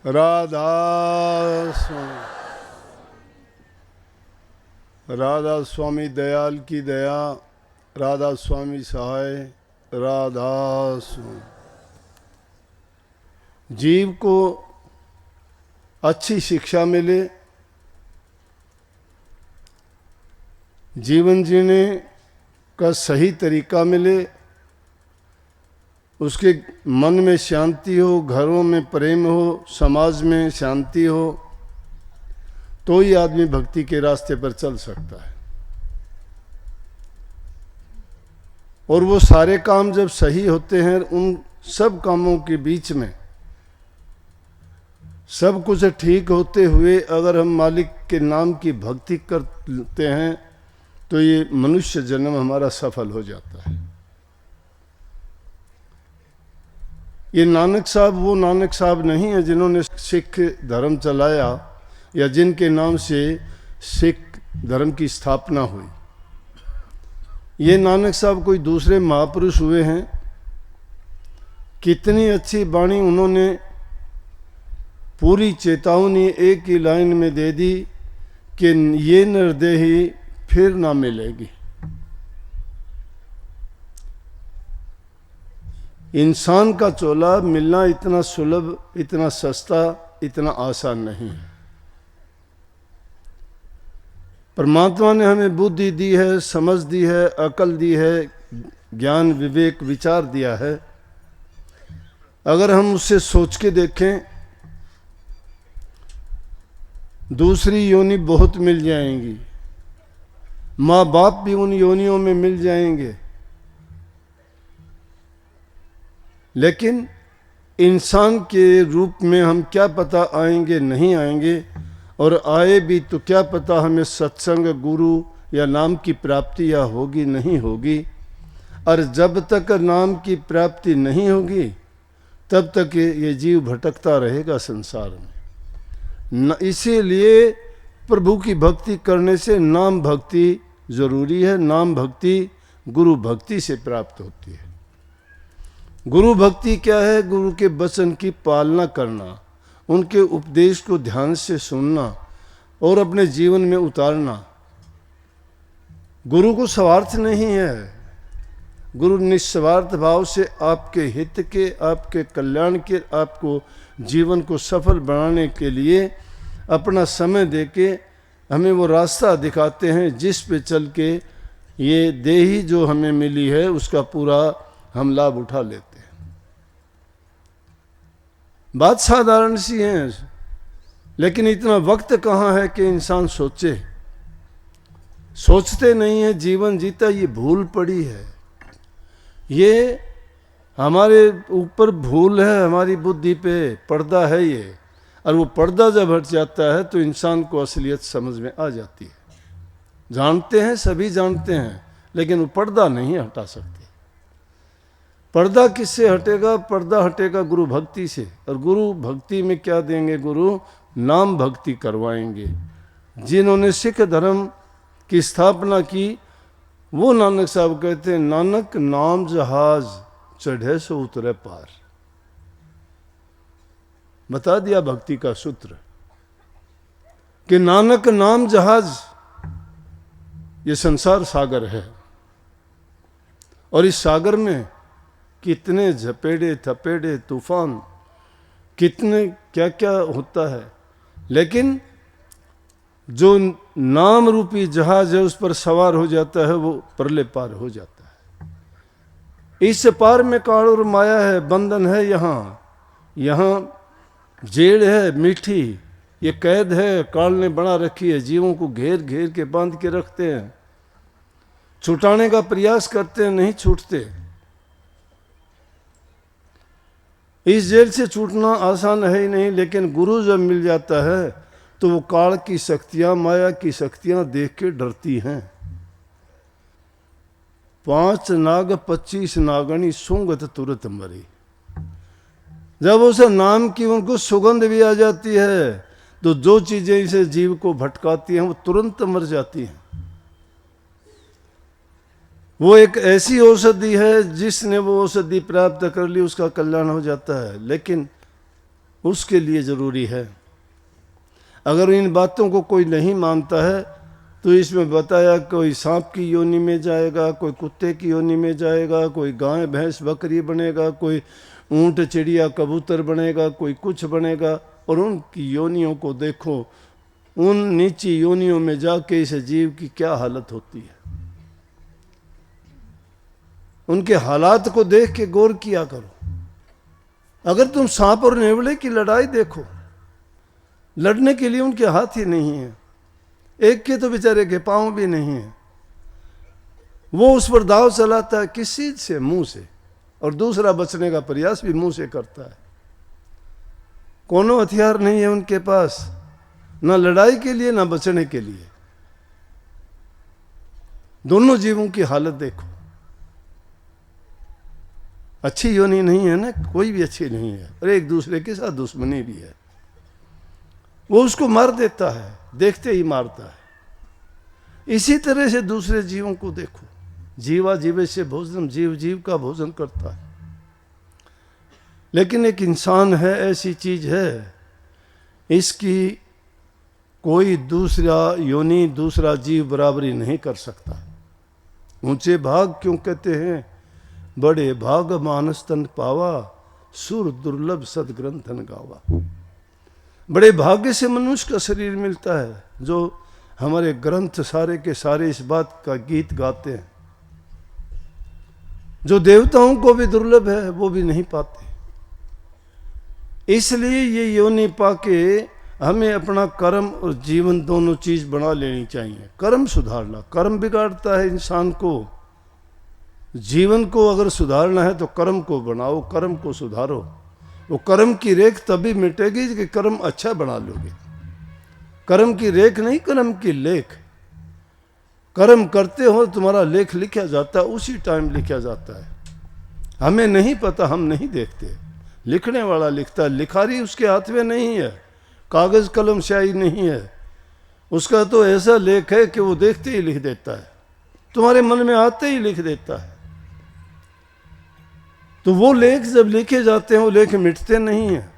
राधा स्वामी, राधा स्वामी दयाल की दया, राधा स्वामी सहाय, राधा स्वामी। जीव को अच्छी शिक्षा मिले, जीवन जीने का सही तरीका मिले, उसके मन में शांति हो, घरों में प्रेम हो, समाज में शांति हो, तो ही आदमी भक्ति के रास्ते पर चल सकता है। और वो सारे काम जब सही होते हैं, उन सब कामों के बीच में सब कुछ ठीक होते हुए अगर हम मालिक के नाम की भक्ति करते हैं तो ये मनुष्य जन्म हमारा सफल हो जाता है। ये नानक साहब वो नानक साहब नहीं है जिन्होंने सिख धर्म चलाया या जिनके नाम से सिख धर्म की स्थापना हुई। ये नानक साहब कोई दूसरे महापुरुष हुए हैं। कितनी अच्छी वाणी उन्होंने पूरी चेतावनी एक ही लाइन में दे दी कि ये निर्देही फिर ना मिलेगी। इंसान का चोला मिलना इतना सुलभ, इतना सस्ता, इतना आसान नहीं है। परमात्मा ने हमें बुद्धि दी है, समझ दी है, अकल दी है, ज्ञान विवेक विचार दिया है। अगर हम उससे सोच के देखें, दूसरी योनि बहुत मिल जाएंगी, माँ बाप भी उन योनियों में मिल जाएंगे, लेकिन इंसान के रूप में हम क्या पता आएंगे नहीं आएंगे, और आए भी तो क्या पता हमें सत्संग, गुरु या नाम की प्राप्ति या होगी नहीं होगी। और जब तक नाम की प्राप्ति नहीं होगी तब तक ये जीव भटकता रहेगा संसार में। इसीलिए प्रभु की भक्ति करने से नाम भक्ति जरूरी है। नाम भक्ति गुरु भक्ति से प्राप्त होती है। गुरु भक्ति क्या है? गुरु के वचन की पालना करना, उनके उपदेश को ध्यान से सुनना और अपने जीवन में उतारना। गुरु को स्वार्थ नहीं है। गुरु निस्वार्थ भाव से आपके हित के, आपके कल्याण के, आपको जीवन को सफल बनाने के लिए अपना समय देके हमें वो रास्ता दिखाते हैं जिस पे चल के ये देही जो हमें मिली है उसका पूरा हम लाभ उठा लेते हैं। बात साधारण सी है, लेकिन इतना वक्त कहाँ है कि इंसान सोचे। सोचते नहीं है, जीवन जीता ये भूल पड़ी है। ये हमारे ऊपर भूल है, हमारी बुद्धि पे पर्दा है ये। और वो पर्दा जब हट जाता है तो इंसान को असलियत समझ में आ जाती है। जानते हैं, सभी जानते हैं, लेकिन वो पर्दा नहीं हटा सकते। पर्दा किससे हटेगा? पर्दा हटेगा गुरु भक्ति से। और गुरु भक्ति में क्या देंगे? गुरु नाम भक्ति करवाएंगे। जिन्होंने सिख धर्म की स्थापना की वो नानक साहब कहते हैं, नानक नाम जहाज चढ़े सो उतरे पार। बता दिया भक्ति का सूत्र कि नानक नाम जहाज, ये संसार सागर है और इस सागर में कितने झपेड़े थपेड़े तूफान, कितने क्या क्या होता है, लेकिन जो नाम रूपी जहाज है उस पर सवार हो जाता है वो परले पार हो जाता है। इस पार में काल और माया है, बंधन है, यहाँ जेल है मीठी, ये कैद है काल ने बना रखी है। जीवों को घेर घेर के बांध के रखते हैं, छुटाने का प्रयास करते हैं, नहीं छूटते। इस जेल से छूटना आसान है ही नहीं, लेकिन गुरु जब मिल जाता है तो वो काल की शक्तियां, माया की शक्तियां देख के डरती हैं। 5 नाग 25 नागणी सुंगत तुरत मरी। जब उस नाम की उनको सुगंध भी आ जाती है तो जो चीजें इसे जीव को भटकाती हैं वो तुरंत मर जाती हैं। वो एक ऐसी औषधि है, जिसने वो औषधि प्राप्त कर ली उसका कल्याण हो जाता है। लेकिन उसके लिए ज़रूरी है। अगर इन बातों को कोई नहीं मानता है तो इसमें बताया कोई सांप की योनि में जाएगा, कोई कुत्ते की योनि में जाएगा, कोई गाय भैंस बकरी बनेगा, कोई ऊंट चिड़िया कबूतर बनेगा, कोई कुछ बनेगा। और उनकी योनियों को देखो, उन नीची योनियों में जाके इस जीव की क्या हालत होती है, उनके हालात को देख के गौर किया करो। अगर तुम सांप और नेवले की लड़ाई देखो, लड़ने के लिए उनके हाथ ही नहीं है, एक के तो बेचारे के पांव भी नहीं है, वो उस पर दाव चलाता है किस चीज से? मुंह से, और दूसरा बचने का प्रयास भी मुंह से करता है। कोनो हथियार नहीं है उनके पास, ना लड़ाई के लिए ना बचने के लिए। दोनों जीवों की हालत देखो, अच्छी योनि नहीं है ना, कोई भी अच्छी नहीं है, और एक दूसरे के साथ दुश्मनी भी है। वो उसको मार देता है, देखते ही मारता है। इसी तरह से दूसरे जीवों को देखो, जीवा जीवे से भोजन, जीव जीव का भोजन करता है। लेकिन एक इंसान है, ऐसी चीज है, इसकी कोई दूसरा योनि, दूसरा जीव बराबरी नहीं कर सकता। ऊंचे भाग क्यों कहते हैं? बड़े भाग मानस तन पावा, सुर दुर्लभ सदग्रंथन गावा। बड़े भाग्य से मनुष्य का शरीर मिलता है, जो हमारे ग्रंथ सारे के सारे इस बात का गीत गाते हैं। जो देवताओं को भी दुर्लभ है, वो भी नहीं पाते। इसलिए ये योनि पाके हमें अपना कर्म और जीवन दोनों चीज बना लेनी चाहिए। कर्म सुधारना, कर्म बिगाड़ता है इंसान को। जीवन को अगर सुधारना है तो कर्म को बनाओ, कर्म को सुधारो। वो कर्म की रेख तभी मिटेगी कि कर्म अच्छा बना लोगे। कर्म की रेख नहीं, कर्म की लेख। कर्म करते हो तुम्हारा लेख लिखा जाता है, उसी टाइम लिखा जाता है। हमें नहीं पता, हम नहीं देखते, लिखने वाला लिखता है। लिखारी उसके हाथ में नहीं है, कागज कलम स्याही नहीं है, उसका तो ऐसा लेख है कि वो देखते ही लिख देता है, तुम्हारे मन में आते ही लिख देता है। तो वो लेख जब लिखे जाते हैं, वो लेख मिटते नहीं हैं।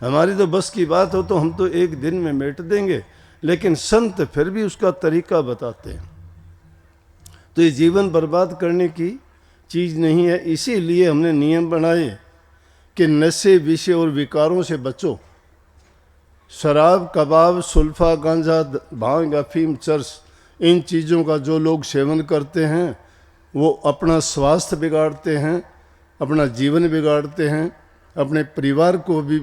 हमारी तो बस की बात हो तो हम तो एक दिन में मिट देंगे, लेकिन संत फिर भी उसका तरीका बताते हैं। तो ये जीवन बर्बाद करने की चीज नहीं है। इसीलिए हमने नियम बनाए कि नशे, विषय और विकारों से बचो। शराब, कबाब, सुल्फा, गांजा, भांग, अफीम, चरस, इन चीज़ों का जो लोग सेवन करते हैं वो अपना स्वास्थ्य बिगाड़ते हैं, अपना जीवन बिगाड़ते हैं, अपने परिवार को भी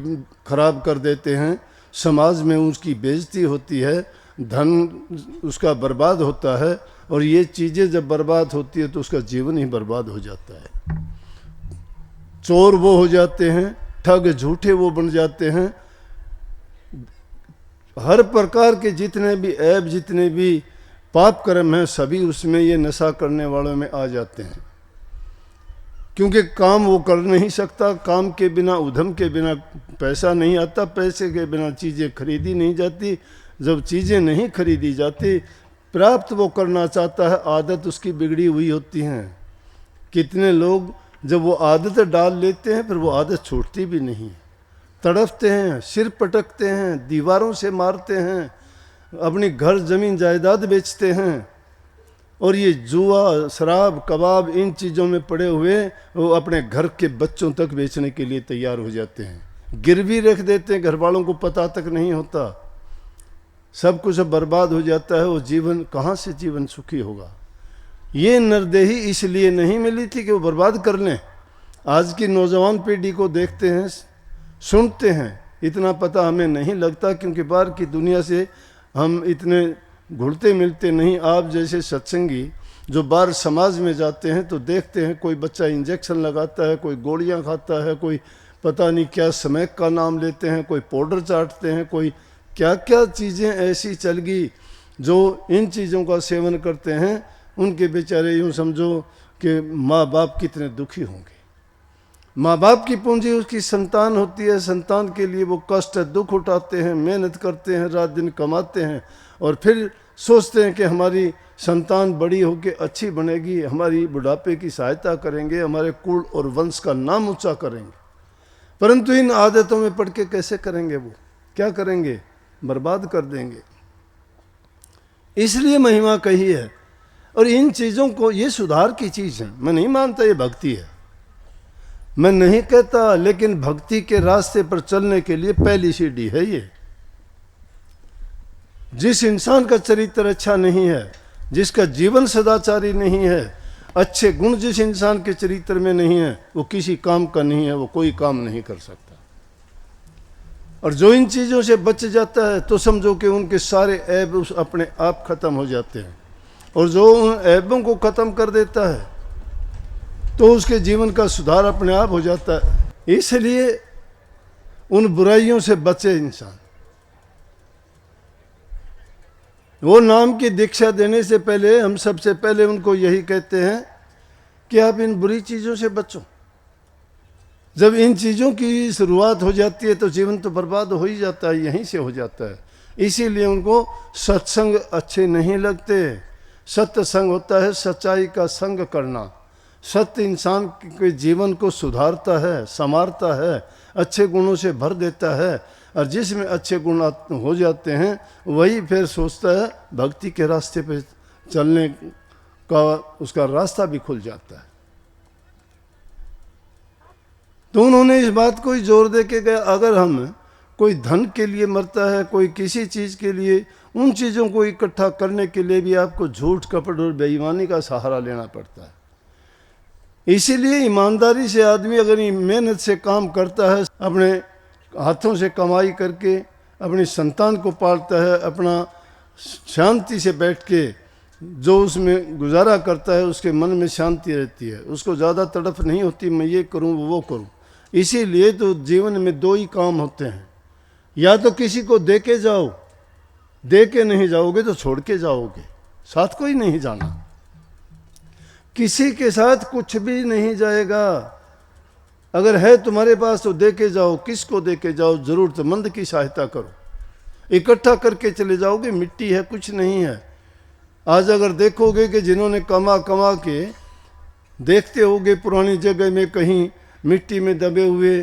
खराब कर देते हैं, समाज में उसकी बेइज्जती होती है, धन उसका बर्बाद होता है। और ये चीज़ें जब बर्बाद होती है तो उसका जीवन ही बर्बाद हो जाता है। चोर वो हो जाते हैं, ठग झूठे वो बन जाते हैं। हर प्रकार के जितने भी ऐब, जितने भी पाप कर्म हैं, सभी उसमें ये नशा करने वालों में आ जाते हैं। क्योंकि काम वो कर नहीं सकता, काम के बिना, उद्यम के बिना पैसा नहीं आता, पैसे के बिना चीज़ें खरीदी नहीं जाती। जब चीज़ें नहीं खरीदी जाती, प्राप्त वो करना चाहता है, आदत उसकी बिगड़ी हुई होती हैं। कितने लोग जब वो आदत डाल लेते हैं फिर वो आदत छूटती भी नहीं, तड़फते हैं, सिर पटकते हैं, दीवारों से मारते हैं, अपनी घर जमीन जायदाद बेचते हैं। और ये जुआ, शराब, कबाब, इन चीज़ों में पड़े हुए वो अपने घर के बच्चों तक बेचने के लिए तैयार हो जाते हैं। गिरवी रख देते हैं, घर वालों को पता तक नहीं होता, सब कुछ बर्बाद हो जाता है। वो जीवन कहाँ से जीवन सुखी होगा? ये नरदेही इसलिए नहीं मिली थी कि वो बर्बाद कर लें। आज की नौजवान पीढ़ी को देखते हैं, सुनते हैं, इतना पता हमें नहीं लगता, क्योंकि बाहर की दुनिया से हम इतने घुलते मिलते नहीं। आप जैसे सत्संगी जो बाहर समाज में जाते हैं तो देखते हैं, कोई बच्चा इंजेक्शन लगाता है, कोई गोलियां खाता है, कोई पता नहीं क्या स्मैक का नाम लेते हैं, कोई पाउडर चाटते हैं, कोई क्या क्या चीज़ें ऐसी चल गई। जो इन चीज़ों का सेवन करते हैं उनके बेचारे यूँ समझो कि माँ बाप कितने दुखी होंगे। माँ बाप की पूंजी उसकी संतान होती है, संतान के लिए वो कष्ट दुख उठाते हैं, मेहनत करते हैं, रात दिन कमाते हैं, और फिर सोचते हैं कि हमारी संतान बड़ी होकर अच्छी बनेगी, हमारी बुढ़ापे की सहायता करेंगे, हमारे कुल और वंश का नाम ऊंचा करेंगे। परंतु इन आदतों में पड़ के कैसे करेंगे? वो क्या करेंगे? बर्बाद कर देंगे। इसलिए महिमा कही है। और इन चीज़ों को, ये सुधार की चीज़ है। मैं नहीं मानता ये भक्ति है, मैं नहीं कहता, लेकिन भक्ति के रास्ते पर चलने के लिए पहली सीढ़ी है ये। जिस इंसान का चरित्र अच्छा नहीं है, जिसका जीवन सदाचारी नहीं है, अच्छे गुण जिस इंसान के चरित्र में नहीं है, वो किसी काम का नहीं है, वो कोई काम नहीं कर सकता। और जो इन चीज़ों से बच जाता है तो समझो कि उनके सारे ऐब उस अपने आप खत्म हो जाते हैं। और जो उन ऐबों को खत्म कर देता है तो उसके जीवन का सुधार अपने आप हो जाता है। इसलिए उन बुराइयों से बचे इंसान। वो नाम की दीक्षा देने से पहले हम सबसे पहले उनको यही कहते हैं कि आप इन बुरी चीज़ों से बचो। जब इन चीज़ों की शुरुआत हो जाती है तो जीवन तो बर्बाद हो ही जाता है, यहीं से हो जाता है। इसीलिए उनको सत्संग अच्छे नहीं लगते। सत्संग होता है सच्चाई का संग करना। सत्य इंसान के जीवन को सुधारता है, संवारता है, अच्छे गुणों से भर देता है। और जिसमें अच्छे गुण हो जाते हैं वही फिर सोचता है भक्ति के रास्ते पे चलने का, उसका रास्ता भी खुल जाता है। तो उन्होंने इस बात को ही जोर दे के गया, अगर हम कोई धन के लिए मरता है, कोई किसी चीज़ के लिए, उन चीज़ों को इकट्ठा करने के लिए भी आपको झूठ, कपट और बेईमानी का सहारा लेना पड़ता है। इसीलिए ईमानदारी से आदमी अगर मेहनत से काम करता है, अपने हाथों से कमाई करके अपनी संतान को पालता है, अपना शांति से बैठ के जो उसमें गुजारा करता है, उसके मन में शांति रहती है, उसको ज़्यादा तड़फ नहीं होती मैं ये करूं वो करूं। इसीलिए तो जीवन में दो ही काम होते हैं, या तो किसी को दे के जाओ, दे के नहीं जाओगे तो छोड़ के जाओगे, साथ कोई नहीं जाना, किसी के साथ कुछ भी नहीं जाएगा। अगर है तुम्हारे पास तो दे के जाओ, किसको दे के जाओ? ज़रूरतमंद की सहायता करो। इकट्ठा करके चले जाओगे, मिट्टी है, कुछ नहीं है। आज अगर देखोगे कि जिन्होंने कमा कमा के, देखते होगे पुरानी जगह में कहीं मिट्टी में दबे हुए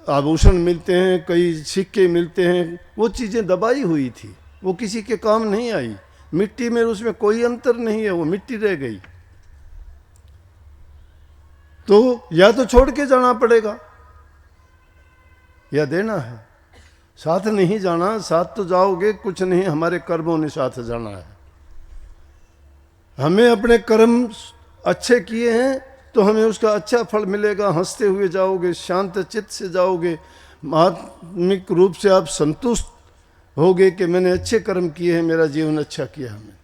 आभूषण मिलते हैं, कई सिक्के मिलते हैं, वो चीज़ें दबाई हुई थी, वो किसी के काम नहीं आई। मिट्टी में उसमें कोई अंतर नहीं है, वो मिट्टी रह गई। तो या तो छोड़ के जाना पड़ेगा या देना है। साथ नहीं जाना, साथ तो जाओगे कुछ नहीं, हमारे कर्मों ने साथ जाना है। हमें अपने कर्म अच्छे किए हैं तो हमें उसका अच्छा फल मिलेगा। हंसते हुए जाओगे, शांत चित्त से जाओगे, आत्मिक रूप से आप संतुष्ट होगे कि मैंने अच्छे कर्म किए हैं, मेरा जीवन अच्छा किया हमें।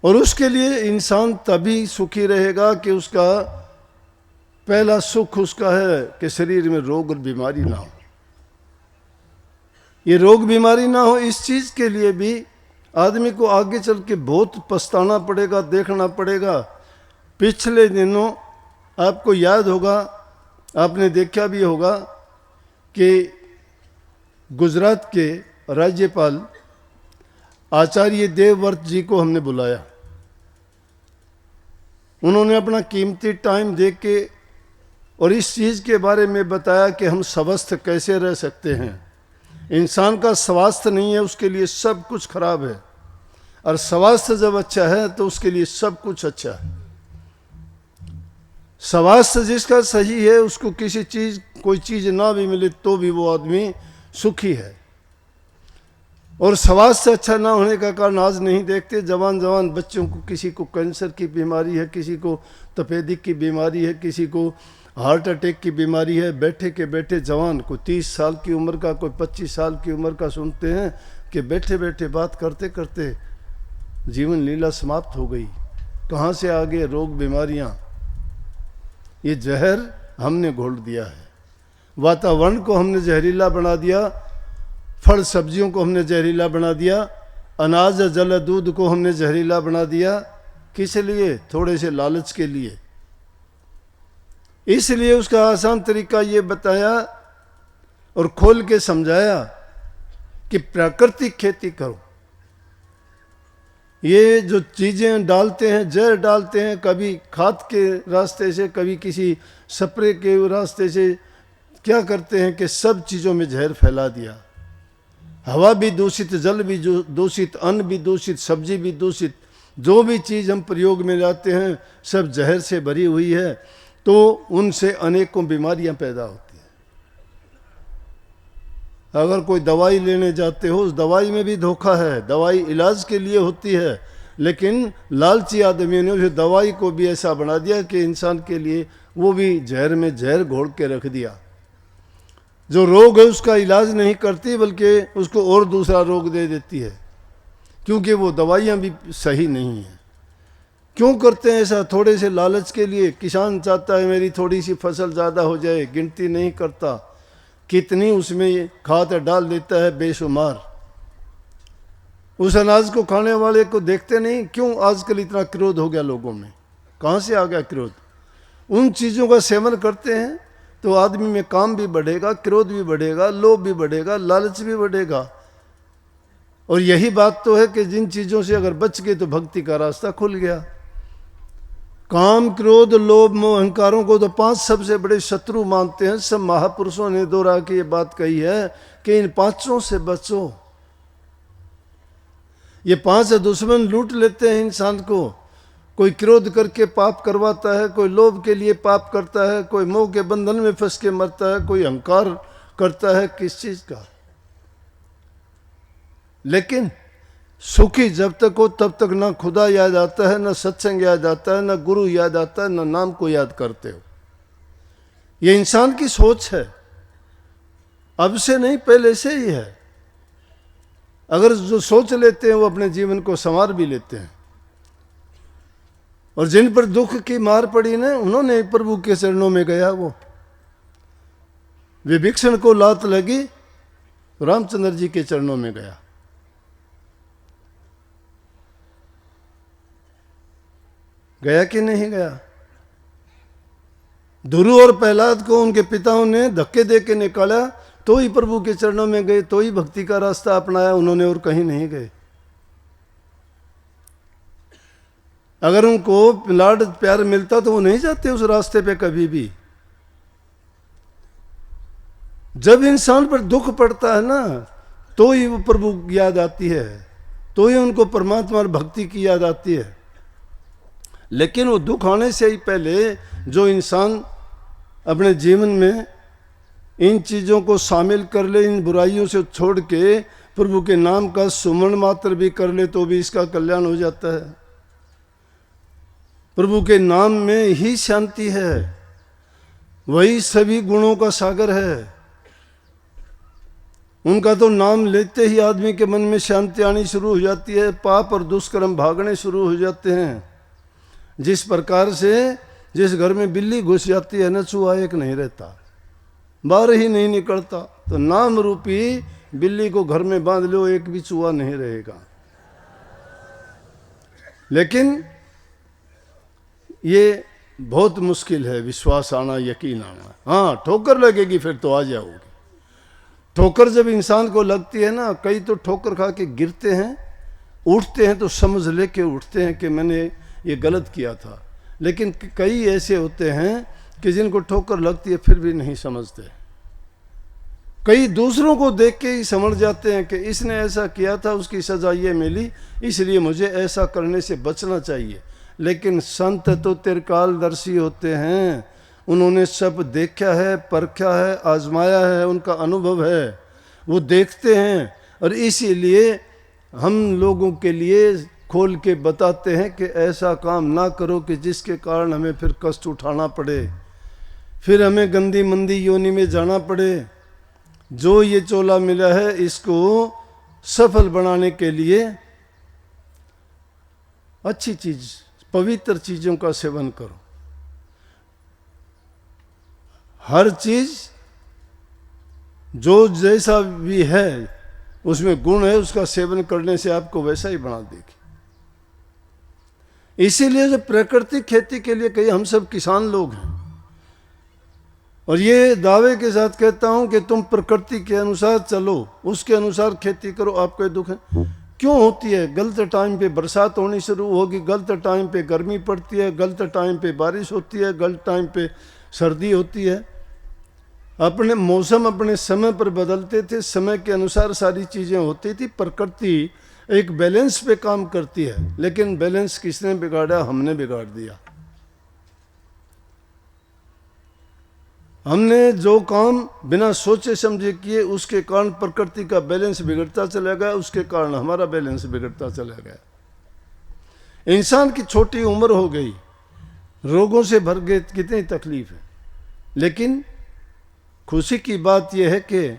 और उसके लिए इंसान तभी सुखी रहेगा कि उसका पहला सुख उसका है कि शरीर में रोग और बीमारी ना हो। ये रोग बीमारी ना हो, इस चीज़ के लिए भी आदमी को आगे चल के बहुत पछताना पड़ेगा, देखना पड़ेगा। पिछले दिनों आपको याद होगा, आपने देखा भी होगा कि गुजरात के राज्यपाल आचार्य देवव्रत जी को हमने बुलाया। उन्होंने अपना कीमती टाइम दे के और इस चीज़ के बारे में बताया कि हम स्वस्थ कैसे रह सकते हैं। इंसान का स्वास्थ्य नहीं है, उसके लिए सब कुछ खराब है, और स्वास्थ्य जब अच्छा है तो उसके लिए सब कुछ अच्छा है। स्वास्थ्य जिसका सही है उसको किसी चीज़, कोई चीज़ ना भी मिले तो भी वो आदमी सुखी है। और स्वास्थ्य अच्छा ना होने का कारण आज नहीं देखते, जवान जवान बच्चों को, किसी को कैंसर की बीमारी है, किसी को तपेदिक की बीमारी है, किसी को हार्ट अटैक की बीमारी है। बैठे के बैठे जवान, कोई 30 साल की उम्र का, कोई 25 साल की उम्र का, सुनते हैं कि बैठे बैठे बात करते करते जीवन लीला समाप्त हो गई। कहाँ से आ गए रोग बीमारियाँ? ये जहर हमने घोल दिया है। वातावरण को हमने जहरीला बना दिया, फल सब्जियों को हमने जहरीला बना दिया, अनाज जल दूध को हमने जहरीला बना दिया। किस लिए? थोड़े से लालच के लिए। इसलिए उसका आसान तरीका ये बताया और खोल के समझाया कि प्राकृतिक खेती करो। ये जो चीज़ें डालते हैं, जहर डालते हैं, कभी खाद के रास्ते से, कभी किसी स्प्रे के रास्ते से, क्या करते हैं कि सब चीज़ों में जहर फैला दिया। हवा भी दूषित, जल भी दूषित, अन्न भी दूषित, सब्जी भी दूषित, जो भी चीज़ हम प्रयोग में लाते हैं सब जहर से भरी हुई है, तो उनसे अनेकों बीमारियां पैदा होती हैं। अगर कोई दवाई लेने जाते हो, उस दवाई में भी धोखा है। दवाई इलाज के लिए होती है, लेकिन लालची आदमियों ने उस दवाई को भी ऐसा बना दिया कि इंसान के लिए वो भी जहर में जहर घोल के रख दिया। जो रोग है उसका इलाज नहीं करती, बल्कि उसको और दूसरा रोग दे देती है, क्योंकि वो दवाइयाँ भी सही नहीं हैं। क्यों करते हैं ऐसा? थोड़े से लालच के लिए। किसान चाहता है मेरी थोड़ी सी फसल ज़्यादा हो जाए, गिनती नहीं करता कितनी उसमें खाद डाल देता है बेशुमार। उस अनाज को खाने वाले को देखते नहीं। क्यों आजकल इतना क्रोध हो गया लोगों में? कहाँ से आ गया क्रोध? उन चीज़ों का सेवन करते हैं तो आदमी में काम भी बढ़ेगा, क्रोध भी बढ़ेगा, लोभ भी बढ़ेगा, लालच भी बढ़ेगा। और यही बात तो है कि जिन चीज़ों से अगर बच गए तो भक्ति का रास्ता खुल गया। काम, क्रोध, लोभ, मोह, अहंकारों को तो 5 सबसे बड़े शत्रु मानते हैं। सब महापुरुषों ने दोहरा के ये बात कही है कि इन 5 से बचो। ये 5 दुश्मन लूट लेते हैं इंसान को। कोई क्रोध करके पाप करवाता है, कोई लोभ के लिए पाप करता है, कोई मोह के बंधन में फंस के मरता है, कोई अहंकार करता है किस चीज़ का। लेकिन सुखी जब तक हो तब तक ना खुदा याद आता है, ना सत्संग याद आता है, ना गुरु याद आता है, ना नाम को याद करते हो। ये इंसान की सोच है, अब से नहीं पहले से ही है। अगर जो सोच लेते हैं वो अपने जीवन को संवार भी लेते हैं। और जिन पर दुख की मार पड़ी ना, उन्होंने प्रभु के चरणों में गया। वो विभीषण को लात लगी, रामचंद्र जी के चरणों में गया। गया कि नहीं गया? ध्रुव और प्रहलाद को उनके पिताओं ने धक्के दे के निकाला, तो ही प्रभु के चरणों में गए, तो ही भक्ति का रास्ता अपनाया उन्होंने, और कहीं नहीं गए। अगर उनको लाड प्यार मिलता तो वो नहीं जाते उस रास्ते पे कभी भी। जब इंसान पर दुख पड़ता है ना, तो ही वो प्रभु की याद आती है, तो ही उनको परमात्मा और भक्ति की याद आती है। लेकिन वो दुख आने से ही पहले जो इंसान अपने जीवन में इन चीज़ों को शामिल कर ले, इन बुराइयों से छोड़ के प्रभु के नाम का सुमरण मात्र भी कर ले, तो भी इसका कल्याण हो जाता है। प्रभु के नाम में ही शांति है, वही सभी गुणों का सागर है। उनका तो नाम लेते ही आदमी के मन में शांति आनी शुरू हो जाती है, पाप और दुष्कर्म भागने शुरू हो जाते हैं। जिस प्रकार से जिस घर में बिल्ली घुस जाती है ना, चूहा एक नहीं रहता, बाहर ही नहीं निकलता। तो नाम रूपी बिल्ली को घर में बांध लो, एक भी चूहा नहीं रहेगा। लेकिन ये बहुत मुश्किल है, विश्वास आना, यकीन आना। हाँ, ठोकर लगेगी फिर तो आ जाओगी। ठोकर जब इंसान को लगती है ना, कई तो ठोकर खा के गिरते हैं, उठते हैं तो समझ लेके उठते हैं कि मैंने ये गलत किया था। लेकिन कई ऐसे होते हैं कि जिनको ठोकर लगती है फिर भी नहीं समझते। कई दूसरों को देख के ही समझ जाते हैं कि इसने ऐसा किया था, उसकी सजा ये मिली, इसलिए मुझे ऐसा करने से बचना चाहिए। लेकिन संत तो त्रिकालदर्शी होते हैं, उन्होंने सब देखा है, परखा है, आजमाया है, उनका अनुभव है, वो देखते हैं। और इसीलिए हम लोगों के लिए खोल के बताते हैं कि ऐसा काम ना करो कि जिसके कारण हमें फिर कष्ट उठाना पड़े, फिर हमें गंदी मंदी योनि में जाना पड़े। जो ये चोला मिला है इसको सफल बनाने के लिए अच्छी चीज, पवित्र चीजों का सेवन करो। हर चीज जो जैसा भी है उसमें गुण है, उसका सेवन करने से आपको वैसा ही बना देगी। इसीलिए जो प्राकृतिक खेती के लिए कई हम सब किसान लोग हैं, और ये दावे के साथ कहता हूं कि तुम प्रकृति के अनुसार चलो, उसके अनुसार खेती करो। आपको दुख है क्यों होती है? गलत टाइम पे बरसात होनी शुरू होगी, गलत टाइम पे गर्मी पड़ती है, गलत टाइम पे बारिश होती है, गलत टाइम पे सर्दी होती है। अपने मौसम अपने समय पर बदलते थे, समय के अनुसार सारी चीज़ें होती थी। प्रकृति एक बैलेंस पे काम करती है, लेकिन बैलेंस किसने बिगाड़ा? हमने बिगाड़ दिया। हमने जो काम बिना सोचे समझे किए, उसके कारण प्रकृति का बैलेंस बिगड़ता चला गया, उसके कारण हमारा बैलेंस बिगड़ता चला गया। इंसान की छोटी उम्र हो गई, रोगों से भर गए, कितनी तकलीफ है। लेकिन खुशी की बात यह है कि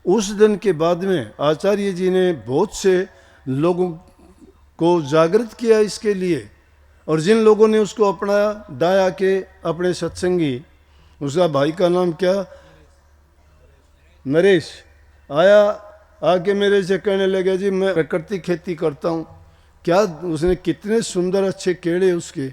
उस दिन के बाद में आचार्य जी ने बहुत से लोगों को जागृत किया इसके लिए, और जिन लोगों ने उसको अपनाया, डाया के अपने सत्संगी, उसका भाई का नाम क्या, नरेश, आया, आके मेरे से कहने लगे जी मैं प्रकृति खेती करता हूँ। क्या उसने कितने सुंदर अच्छे केड़े उसके,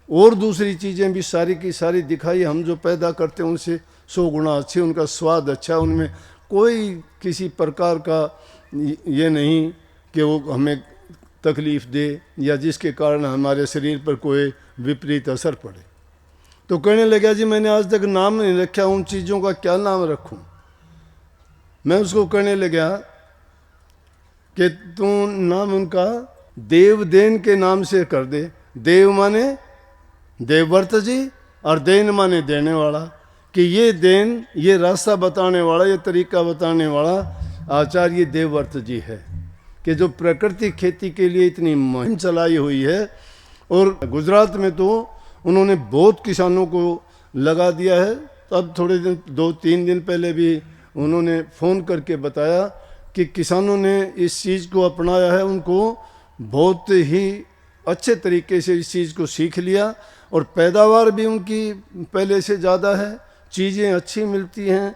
और दूसरी चीज़ें भी सारी की सारी दिखाई। हम जो पैदा करते हैं उनसे 100 गुना अच्छे, उनका स्वाद अच्छा, उनमें कोई किसी प्रकार का ये नहीं कि वो हमें तकलीफ़ दे या जिसके कारण हमारे शरीर पर कोई विपरीत असर पड़े। तो कहने लगा जी मैंने आज तक नाम नहीं रखा, उन चीज़ों का क्या नाम रखूं? मैं उसको कहने लगा कि तू नाम उनका देवदेन के नाम से कर दे। देव माने देवव्रत जी, और देन माने देने वाला, कि ये देन, ये रास्ता बताने वाला, ये तरीका बताने वाला आचार्य देवव्रत जी है, कि जो प्रकृति खेती के लिए इतनी मुहिम चलाई हुई है। और गुजरात में तो उन्होंने बहुत किसानों को लगा दिया है। अब थोड़े दिन, 2-3 दिन पहले भी उन्होंने फ़ोन करके बताया कि किसानों ने इस चीज़ को अपनाया है, उनको बहुत ही अच्छे तरीके से इस चीज़ को सीख लिया, और पैदावार भी उनकी पहले से ज़्यादा है, चीज़ें अच्छी मिलती हैं,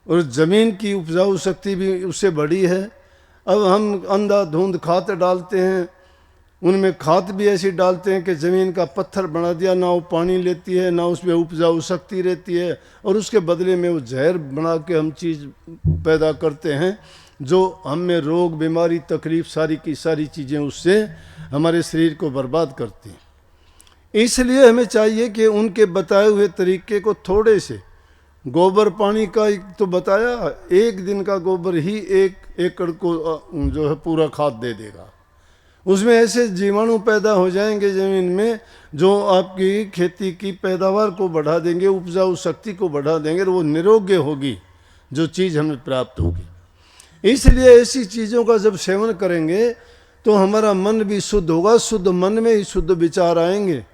और ज़मीन की उपजाऊ शक्ति भी उससे बड़ी है। अब हम अंधाधुंध खाद डालते हैं, उनमें खाद भी ऐसी डालते हैं कि ज़मीन का पत्थर बना दिया, ना वो पानी लेती है, ना उसमें उपजाऊ शक्ति रहती है, और उसके बदले में वो जहर बना के हम चीज़ पैदा करते हैं, जो हमें रोग, बीमारी, तकलीफ़, सारी की सारी चीज़ें उससे हमारे शरीर को बर्बाद करती हैं। इसलिए हमें चाहिए कि उनके बताए हुए तरीके को थोड़े से, गोबर पानी का तो बताया, 1 दिन का गोबर ही 1 एकड़ को जो है पूरा खाद दे देगा। उसमें ऐसे जीवाणु पैदा हो जाएंगे ज़मीन में जो आपकी खेती की पैदावार को बढ़ा देंगे, उपजाऊ शक्ति को बढ़ा देंगे, और वो निरोग्य होगी जो चीज़ हमें प्राप्त होगी। इसलिए ऐसी चीज़ों का जब सेवन करेंगे तो हमारा मन भी शुद्ध होगा, शुद्ध मन में ही शुद्ध विचार आएंगे,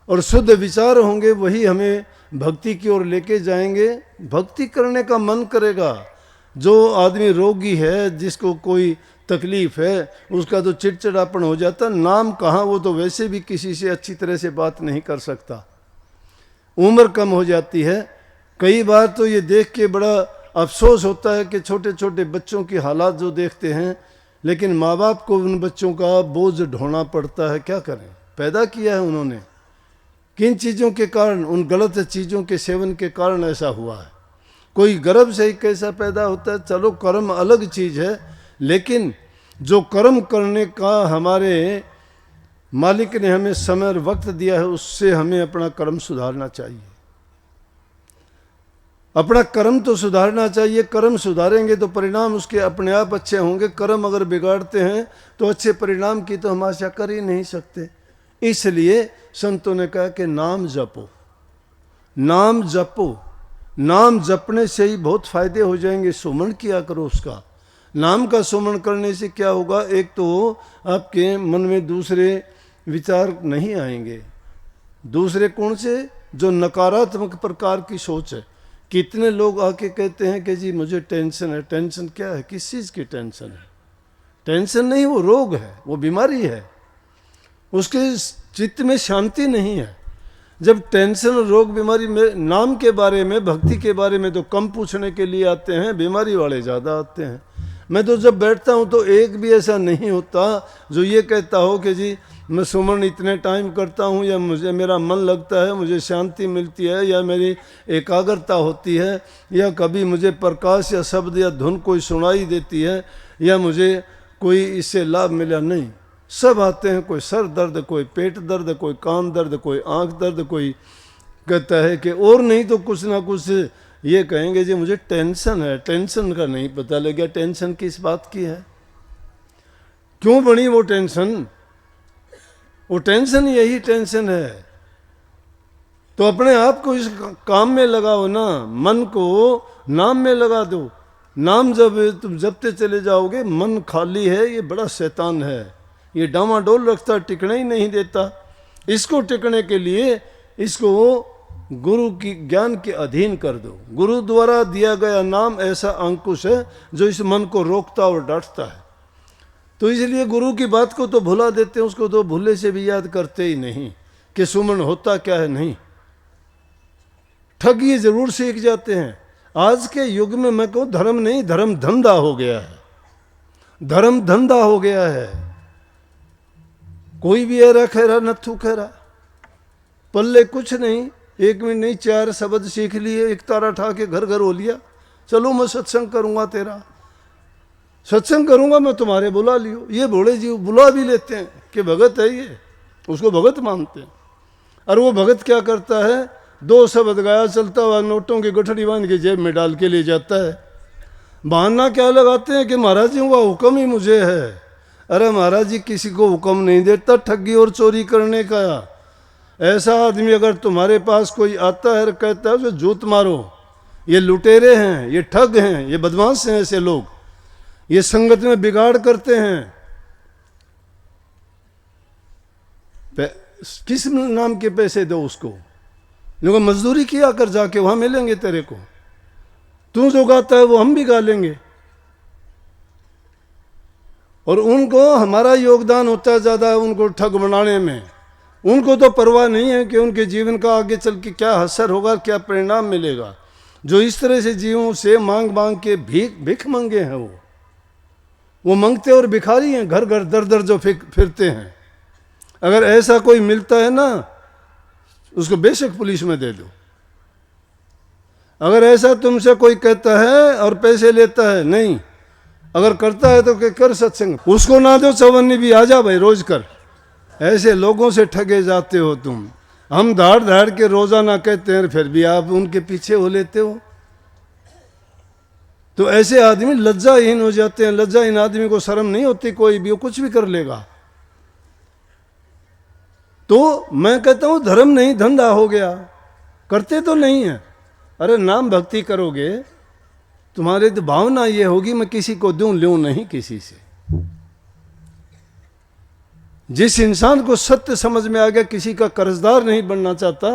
और शुद्ध विचार होंगे वही हमें भक्ति की ओर लेके जाएंगे। भक्ति करने का मन करेगा। जो आदमी रोगी है, जिसको कोई तकलीफ़ है, उसका तो चिड़चिड़ापन हो जाता, नाम कहाँ, वो तो वैसे भी किसी से अच्छी तरह से बात नहीं कर सकता, उम्र कम हो जाती है। कई बार तो ये देख के बड़ा अफसोस होता है कि छोटे छोटे बच्चों की हालात जो देखते हैं, लेकिन माँ बाप को उन बच्चों का बोझ ढोना पड़ता है। क्या करें, पैदा किया है उन्होंने, किन चीज़ों के कारण, उन गलत चीज़ों के सेवन के कारण ऐसा हुआ है। कोई गर्भ से ही कैसा पैदा होता है, चलो कर्म अलग चीज़ है, लेकिन जो कर्म करने का हमारे मालिक ने हमें समय और वक्त दिया है, उससे हमें अपना कर्म सुधारना चाहिए। अपना कर्म तो सुधारना चाहिए। कर्म सुधारेंगे तो परिणाम उसके अपने आप अच्छे होंगे। कर्म अगर बिगाड़ते हैं तो अच्छे परिणाम की तो हम आशा कर ही नहीं सकते। इसलिए संतों ने कहा कि नाम जपो, नाम जपो। नाम जपने से ही बहुत फायदे हो जाएंगे। सुमन किया करो उसका। नाम का सुमन करने से क्या होगा, एक तो आपके मन में दूसरे विचार नहीं आएंगे। दूसरे कौन से, जो नकारात्मक प्रकार की सोच है। कितने लोग आके कहते हैं कि जी मुझे टेंशन है। टेंशन क्या है, किस चीज़ की टेंशन है? टेंशन नहीं, वो रोग है, वो बीमारी है। उसके चित्त में शांति नहीं है। जब टेंशन, रोग, बीमारी में नाम के बारे में, भक्ति के बारे में तो कम पूछने के लिए आते हैं, बीमारी वाले ज़्यादा आते हैं। मैं तो जब बैठता हूँ तो एक भी ऐसा नहीं होता जो ये कहता हो कि जी मैं सुमन इतने टाइम करता हूँ, या मुझे मेरा मन लगता है, मुझे शांति मिलती है, या मेरी एकाग्रता होती है, या कभी मुझे प्रकाश या शब्द या धुन कोई सुनाई देती है, या मुझे कोई इससे लाभ मिला, नहीं। सब आते हैं, कोई सर दर्द, कोई पेट दर्द, कोई कान दर्द, कोई आंख दर्द, कोई कहता है कि और नहीं तो कुछ ना कुछ ये कहेंगे जी मुझे टेंशन है। टेंशन का नहीं पता लग गया टेंशन किस बात की है, क्यों बनी वो टेंशन। वो टेंशन यही टेंशन है। तो अपने आप को इस काम में लगाओ ना, मन को नाम में लगा दो। नाम जब तुम जपते चले जाओगे, मन खाली है, ये बड़ा शैतान है, ये डामाडोल रखता, टिकने ही नहीं देता। इसको टिकने के लिए इसको गुरु की ज्ञान के अधीन कर दो। गुरु द्वारा दिया गया नाम ऐसा अंकुश है जो इस मन को रोकता और डांटता है। तो इसलिए गुरु की बात को तो भुला देते हैं, उसको तो भूले से भी याद करते ही नहीं कि सुमन होता क्या है। नहीं, ठग ये जरूर सीख जाते हैं। आज के युग में मैं कहूँ धर्म नहीं, धर्म धंधा हो गया है। धर्म धंधा हो गया है। कोई भी ऐरा खैरा नथु खैरा, पल्ले कुछ नहीं, 1 मिनट नहीं 4 शब्द सीख लिए, एक तारा ठा के घर घर हो लिया। चलो मैं सत्संग करूंगा, तेरा सत्संग करूंगा मैं, तुम्हारे बुला लियो। ये भोले जी बुला भी लेते हैं कि भगत है ये, उसको भगत मानते हैं। और वो भगत क्या करता है, 2 शब्द गाया, चलता हुआ नोटों की गठड़ी बांध के जेब में डाल के ले जाता है। बहाना क्या लगाते हैं कि महाराज जी का हुक्म ही मुझे है। अरे महाराज जी किसी को हुक्म नहीं देता ठगी और चोरी करने का। ऐसा आदमी अगर तुम्हारे पास कोई आता है और कहता है उसे जूत मारो, ये लुटेरे हैं, ये ठग हैं, ये बदमाश हैं, ऐसे लोग ये संगत में बिगाड़ करते हैं, किस नाम के पैसे दो उसको, लोग मजदूरी किया कर, जाके वहां मिलेंगे तेरे को। तू जो गाता है वो हम भी गा लेंगे। और उनको हमारा योगदान होता है ज्यादा उनको ठग बनाने में। उनको तो परवाह नहीं है कि उनके जीवन का आगे चल के क्या असर होगा, क्या परिणाम मिलेगा। जो इस तरह से जीवों से मांग मांग के भीख मंगे हैं, वो मंगते और भिखारी हैं, घर घर दर दर जो फिरते हैं। अगर ऐसा कोई मिलता है ना, उसको बेशक पुलिस में दे दो। अगर ऐसा तुमसे कोई कहता है और पैसे लेता है, नहीं, अगर करता है तो कर सत्संग, उसको ना दो चवन्नी भी, आ जा भाई रोज कर। ऐसे लोगों से ठगे जाते हो तुम। हम धाड़ धाड़ के रोजाना कहते हैं, फिर भी आप उनके पीछे हो लेते हो। तो ऐसे आदमी लज्जाहीन हो जाते हैं। लज्जाहीन आदमी को शर्म नहीं होती, कोई भी वो कुछ भी कर लेगा। तो मैं कहता हूं धर्म नहीं धंधा हो गया। करते तो नहीं है। अरे नाम भक्ति करोगे, तुम्हारी तो भावना ये होगी मैं किसी को दूं, लूं नहीं किसी से। जिस इंसान को सत्य समझ में आ गया, किसी का कर्जदार नहीं बनना चाहता,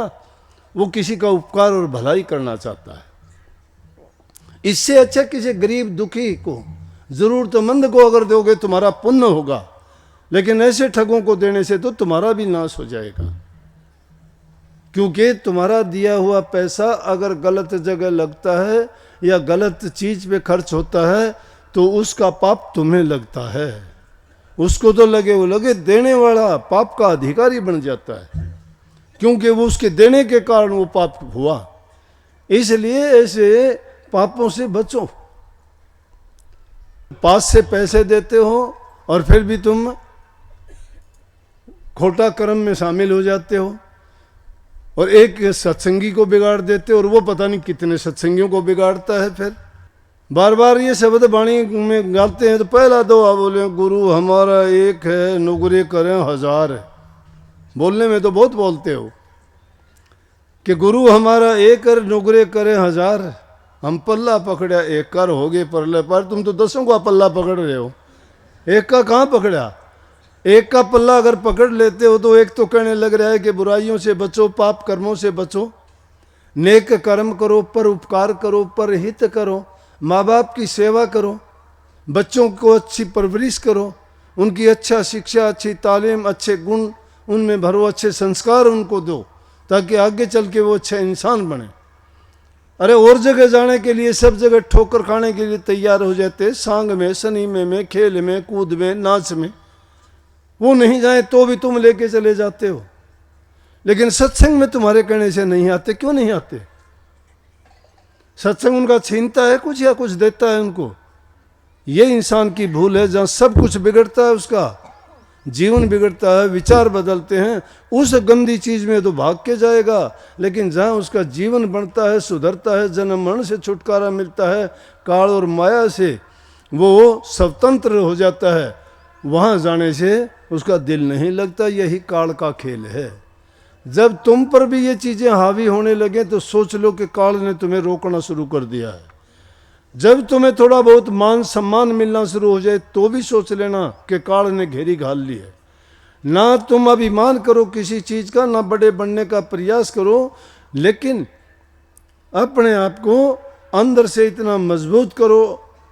वो किसी का उपकार और भलाई करना चाहता है। इससे अच्छा किसी गरीब दुखी को, जरूरतमंद को अगर दोगे तुम्हारा पुण्य होगा। लेकिन ऐसे ठगों को देने से तो तुम्हारा भी नाश हो जाएगा। क्योंकि तुम्हारा दिया हुआ पैसा अगर गलत जगह लगता है या गलत चीज पे खर्च होता है तो उसका पाप तुम्हें लगता है। उसको तो लगे वो लगे, देने वाला पाप का अधिकारी बन जाता है, क्योंकि वो उसके देने के कारण वो पाप हुआ। इसलिए ऐसे पापों से बचो। पास से पैसे देते हो और फिर भी तुम खोटा कर्म में शामिल हो जाते हो, और एक सत्संगी को बिगाड़ देते हो, और वो पता नहीं कितने सत्संगियों को बिगाड़ता है। फिर बार बार ये शब्द वाणी में गाते हैं तो पहला दो आप बोले गुरु हमारा एक है, नुगरे करें 1000 है। बोलने में तो बहुत बोलते हो कि गुरु हमारा एक है, नुगरे करें 1000। हम पल्ला पकड़ा एक कर हो गए परले पर, तुम तो 10 का पल्ला पकड़ रहे हो, एक का कहाँ पकड़ा। एक का पल्ला अगर पकड़ लेते हो तो एक तो कहने लग रहा है कि बुराइयों से बचो, पाप कर्मों से बचो, नेक कर्म करो, पर उपकार करो, पर हित करो, माँ बाप की सेवा करो, बच्चों को अच्छी परवरिश करो, उनकी अच्छा शिक्षा, अच्छी तालीम, अच्छे गुण उनमें भरो, अच्छे संस्कार उनको दो, ताकि आगे चल के वो अच्छे इंसान बने। अरे और जगह जाने के लिए, सब जगह ठोकर खाने के लिए तैयार हो जाते, सांग में, सनीमे में, खेल में, कूद में, नाच में। वो नहीं जाए तो भी तुम लेके चले जाते हो। लेकिन सत्संग में तुम्हारे कहने से नहीं आते। क्यों नहीं आते? सत्संग उनका छीनता है कुछ या कुछ देता है उनको? ये इंसान की भूल है, जहाँ सब कुछ बिगड़ता है, उसका जीवन बिगड़ता है, विचार बदलते हैं, उस गंदी चीज में तो भाग के जाएगा। लेकिन जहाँ उसका जीवन बनता है, सुधरता है, जन्म मरण से छुटकारा मिलता है, काल और माया से वो स्वतंत्र हो जाता है, वहाँ जाने से उसका दिल नहीं लगता। यही काल का खेल है। जब तुम पर भी ये चीजें हावी होने लगे तो सोच लो कि काल ने तुम्हें रोकना शुरू कर दिया है। जब तुम्हें थोड़ा बहुत मान सम्मान मिलना शुरू हो जाए तो भी सोच लेना कि काल ने घेरी घाल ली है। ना तुम अभिमान करो किसी चीज का, ना बड़े बनने का प्रयास करो, लेकिन अपने आप को अंदर से इतना मजबूत करो,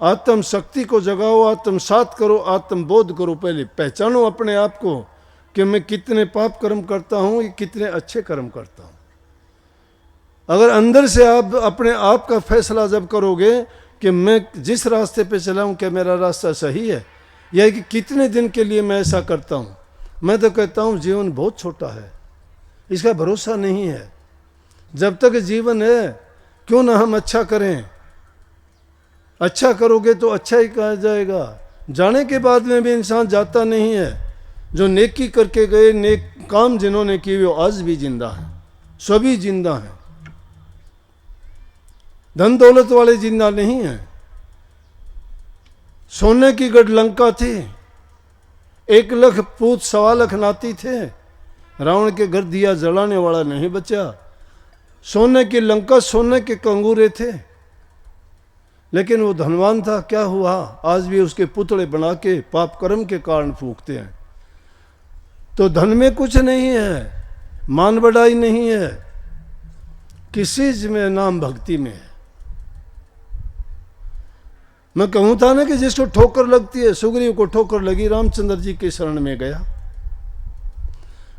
आत्म शक्ति को जगाओ, आत्मसात करो, आत्मबोध करो। पहले पहचानो अपने आप को कि मैं कितने पाप कर्म करता हूं, कितने अच्छे कर्म करता हूं। अगर अंदर से आप अपने आप का फैसला जब करोगे कि मैं जिस रास्ते पे चला हूं, क्या मेरा रास्ता सही है, या कि कितने दिन के लिए मैं ऐसा करता हूं। मैं तो कहता हूं जीवन बहुत छोटा है, इसका भरोसा नहीं है। जब तक जीवन है क्यों ना हम अच्छा करें। अच्छा करोगे तो अच्छा ही कहा जाएगा। जाने के बाद में भी इंसान जाता नहीं है। जो नेकी करके गए, नेक काम जिन्होंने किए वो आज भी जिंदा हैं, सभी जिंदा हैं। धन दौलत वाले जिंदा नहीं हैं। सोने की गढ़ लंका थी, 1 लाख पूत 1.25 लाख नाती थे, रावण के घर दिया जलाने वाला नहीं बचा। सोने की लंका, सोने के कंगूरे थे, लेकिन वो धनवान था। क्या हुआ? आज भी उसके पुतले बना के पाप कर्म के कारण फूंकते हैं। तो धन में कुछ नहीं है, मान बढ़ाई नहीं है, किसी चीज में नाम भक्ति में है। मैं कहूं था ना कि जिसको ठोकर लगती है, सुग्रीव को ठोकर लगी, रामचंद्र जी के शरण में गया।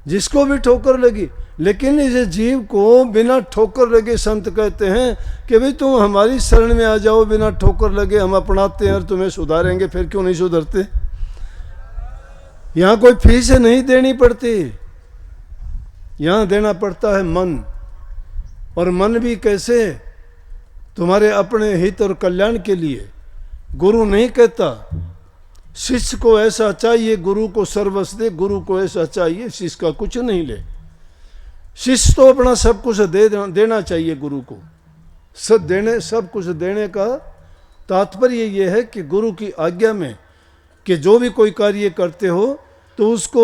जिसको भी ठोकर लगी, लेकिन इस जीव को बिना ठोकर लगे संत कहते हैं कि भाई तुम हमारी शरण में आ जाओ, बिना ठोकर लगे हम अपनाते हैं और तुम्हें सुधारेंगे। फिर क्यों नहीं सुधरते? यहां कोई फीस नहीं देनी पड़ती, यहां देना पड़ता है मन। और मन भी कैसे? तुम्हारे अपने हित और कल्याण के लिए। गुरु नहीं कहता शिष्य को ऐसा चाहिए, गुरु को सर्वस्व दे, गुरु को ऐसा चाहिए, शिष्य का कुछ नहीं ले। शिष्य तो अपना सब कुछ देना चाहिए गुरु को। सब कुछ देने का तात्पर्य ये है कि गुरु की आज्ञा में कि जो भी कोई कार्य करते हो तो उसको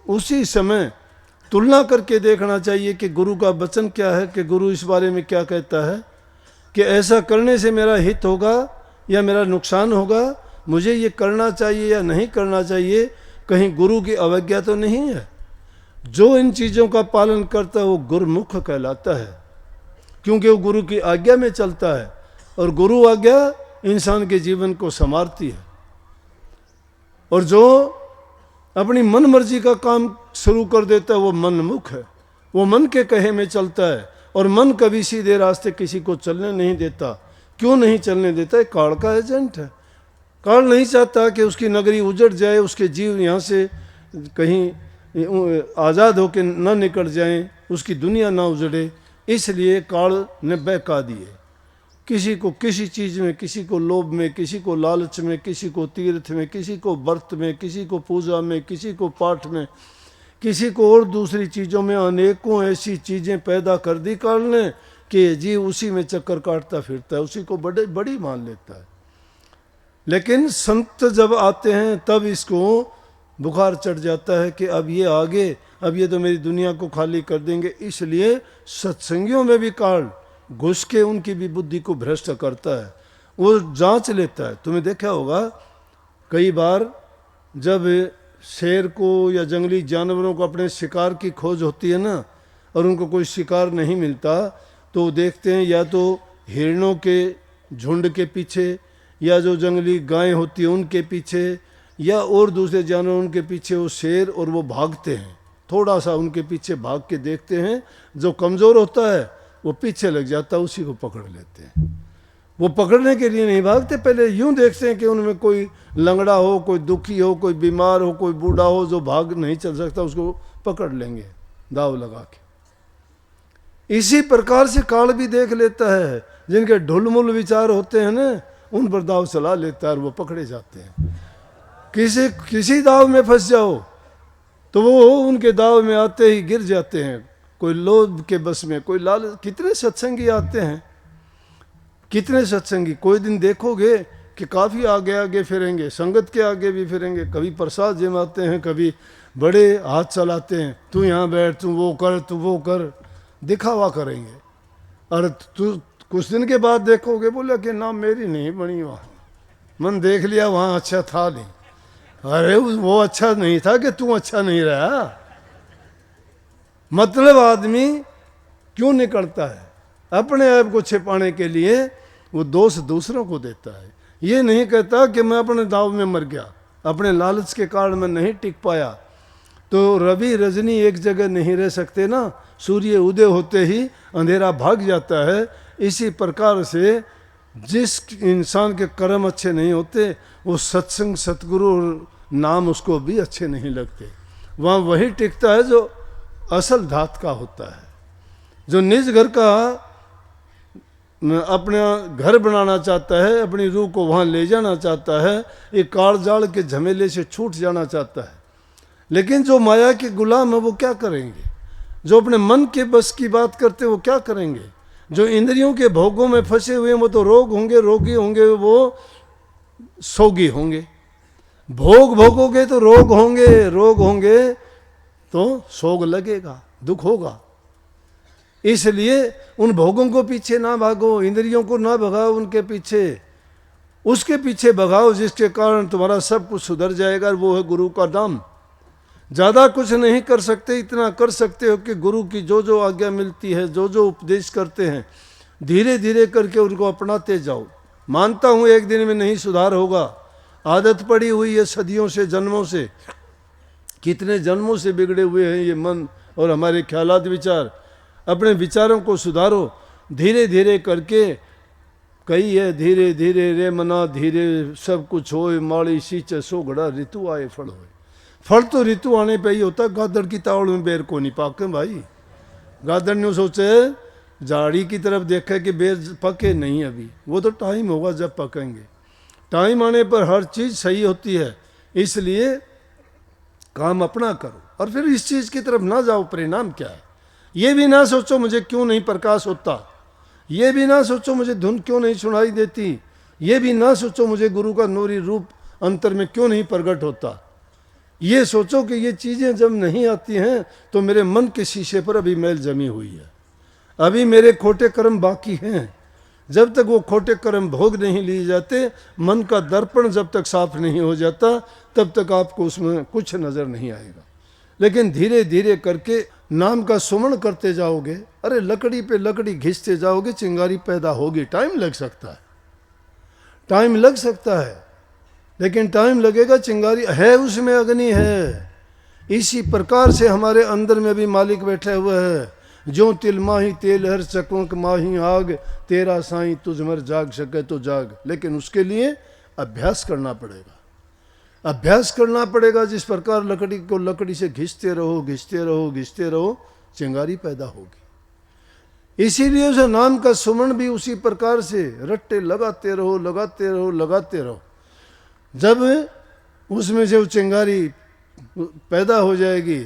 उसी समय तुलना करके देखना चाहिए कि गुरु का वचन क्या है, कि गुरु इस बारे में क्या कहता है, कि ऐसा करने से मेरा हित होगा या मेरा नुकसान होगा, मुझे ये करना चाहिए या नहीं करना चाहिए। कहीं गुरु की अवज्ञा तो नहीं है। जो इन चीज़ों का पालन करता है वो गुरुमुख कहलाता है, क्योंकि वो गुरु की आज्ञा में चलता है। और गुरु आज्ञा इंसान के जीवन को संवारती है। और जो अपनी मन मर्जी का काम शुरू कर देता है वो मनमुख है, वो मन के कहे में चलता है। और मन कभी सीधे रास्ते किसी को चलने नहीं देता। क्यों नहीं चलने देता है? काल का एजेंट है। काल नहीं चाहता कि उसकी नगरी उजड़ जाए, उसके जीव यहाँ से कहीं आज़ाद होकर न निकल जाएं, उसकी दुनिया ना उजड़े। इसलिए काल ने बहका दिए। किसी को किसी चीज़ में, किसी को लोभ में, किसी को लालच में, किसी को तीर्थ में, किसी को व्रत में, किसी को पूजा में, किसी को पाठ में, किसी को और दूसरी चीज़ों में, अनेकों ऐसी चीज़ें पैदा कर दी काल ने कि जीव उसी में चक्कर काटता फिरता है, उसी को बड़ी मान लेता है। लेकिन संत जब आते हैं तब इसको बुखार चढ़ जाता है कि अब ये आगे, अब ये तो मेरी दुनिया को खाली कर देंगे। इसलिए सत्संगियों में भी काल घुस के उनकी भी बुद्धि को भ्रष्ट करता है, वो जांच लेता है। तुम्हें देखा होगा कई बार जब शेर को या जंगली जानवरों को अपने शिकार की खोज होती है ना, और उनको कोई शिकार नहीं मिलता, तो देखते हैं या तो हिरणों के झुंड के पीछे, या जो जंगली गायें होती है उनके पीछे, या और दूसरे जानवर उनके पीछे वो शेर, और वो भागते हैं। थोड़ा सा उनके पीछे भाग के देखते हैं, जो कमज़ोर होता है वो पीछे लग जाता है, उसी को पकड़ लेते हैं। वो पकड़ने के लिए नहीं भागते, पहले यूं देखते हैं कि उनमें कोई लंगड़ा हो, कोई दुखी हो, कोई बीमार हो, कोई बूढ़ा हो जो भाग नहीं चल सकता, उसको पकड़ लेंगे दाव लगा के। इसी प्रकार से काल भी देख लेता है। जिनके ढुलमुल विचार होते हैं ना, उन पर दाव चला लेता है और वो पकड़े जाते हैं। किसी दाव में फंस जाओ तो वो उनके दाव में आते ही गिर जाते हैं, कोई लोभ के बस में, कोई लालच। कितने सत्संगी आते हैं, कितने सत्संगी, कोई दिन देखोगे कि काफ़ी आगे आगे फिरेंगे, संगत के आगे भी फिरेंगे, कभी प्रसाद जमाते हैं, कभी बड़े हाथ चलाते हैं, तू यहाँ बैठ, तू वो कर, तू वो कर, दिखावा करेंगे। और तू कुछ दिन के बाद देखोगे बोले कि ना मेरी नहीं बनी वहाँ, मन देख लिया वहाँ अच्छा था नहीं। अरे वो अच्छा नहीं था कि तू अच्छा नहीं रहा। मतलब आदमी क्यों निकलता है? अपने आप को छिपाने के लिए वो दोष दूसरों को देता है। ये नहीं कहता कि मैं अपने दाव में मर गया, अपने लालच के कारण मैं नहीं टिक पाया। तो रवि रजनी एक जगह नहीं रह सकते ना, सूर्य उदय होते ही अंधेरा भाग जाता है। इसी प्रकार से जिस इंसान के कर्म अच्छे नहीं होते वो सत्संग सतगुरु नाम उसको भी अच्छे नहीं लगते। वहाँ वही टिकता है जो असल धात का होता है, जो निज घर का अपना घर बनाना चाहता है, अपनी रूह को वहाँ ले जाना चाहता है, एक कालजाल के झमेले से छूट जाना चाहता है। लेकिन जो माया के गुलाम है वो क्या करेंगे? जो अपने मन के बस की बात करते वो क्या करेंगे? जो इंद्रियों के भोगों में फंसे हुए वो तो रोग होंगे, रोगी होंगे, वो सोगी होंगे। भोग भोगोगे तो रोग होंगे, रोग होंगे तो सोग लगेगा, दुख होगा। इसलिए उन भोगों को पीछे ना भागो, इंद्रियों को ना भगाओ उनके पीछे, उसके पीछे भगाओ जिसके कारण तुम्हारा सब कुछ सुधर जाएगा। वो है गुरु का नाम। ज़्यादा कुछ नहीं कर सकते, इतना कर सकते हो कि गुरु की जो जो आज्ञा मिलती है, जो जो उपदेश करते हैं, धीरे धीरे करके उनको अपनाते जाओ। मानता हूँ एक दिन में नहीं सुधार होगा, आदत पड़ी हुई है सदियों से, जन्मों से, कितने जन्मों से बिगड़े हुए हैं ये मन और हमारे ख्यालात विचार। अपने विचारों को सुधारो धीरे धीरे करके। कही है धीरे धीरे रे मना धीरे सब कुछ होए, माड़ी सींचे सो घड़ा ऋतु आए फल होए। फल तो ऋतु आने पे ही होता है। गादड़ की तावड़ में बेर को नहीं पाके भाई। गादड़ ने सोचे झाड़ी की तरफ देखे कि बेर पके नहीं अभी, वो तो टाइम होगा जब पकेंगे। टाइम आने पर हर चीज़ सही होती है। इसलिए काम अपना करो और फिर इस चीज़ की तरफ ना जाओ। परिणाम क्या है ये भी ना सोचो मुझे क्यों नहीं प्रकाश होता, ये भी ना सोचो मुझे धुन क्यों नहीं सुनाई देती, ये भी ना सोचो मुझे गुरु का नूरी रूप अंतर में क्यों नहीं प्रकट होता। ये सोचो कि ये चीज़ें जब नहीं आती हैं तो मेरे मन के शीशे पर अभी मैल जमी हुई है, अभी मेरे खोटे कर्म बाकी हैं। जब तक वो खोटे कर्म भोग नहीं लिए जाते, मन का दर्पण जब तक साफ नहीं हो जाता, तब तक आपको उसमें कुछ नज़र नहीं आएगा। लेकिन धीरे धीरे करके नाम का सुमन करते जाओगे, अरे लकड़ी पे लकड़ी घिसते जाओगे, चिंगारी पैदा होगी। टाइम लग सकता है, टाइम लग सकता है, लेकिन टाइम लगेगा। चिंगारी है, उसमें अग्नि है। इसी प्रकार से हमारे अंदर में भी मालिक बैठे हुए हैं। जो तिल माही तेल हर चकवक माही आग, तेरा साईं तुझ मर जाग सके तो जाग। लेकिन उसके लिए अभ्यास करना पड़ेगा, अभ्यास करना पड़ेगा। जिस प्रकार लकड़ी को लकड़ी से घिसते रहो, घिसते रहो, घिसते रहो, चिंगारी पैदा होगी। इसीलिए उस नाम का सुमन भी उसी प्रकार से रट्टे लगाते रहो, लगाते रहो, लगाते रहो। जब उसमें जो चिंगारी पैदा हो जाएगी,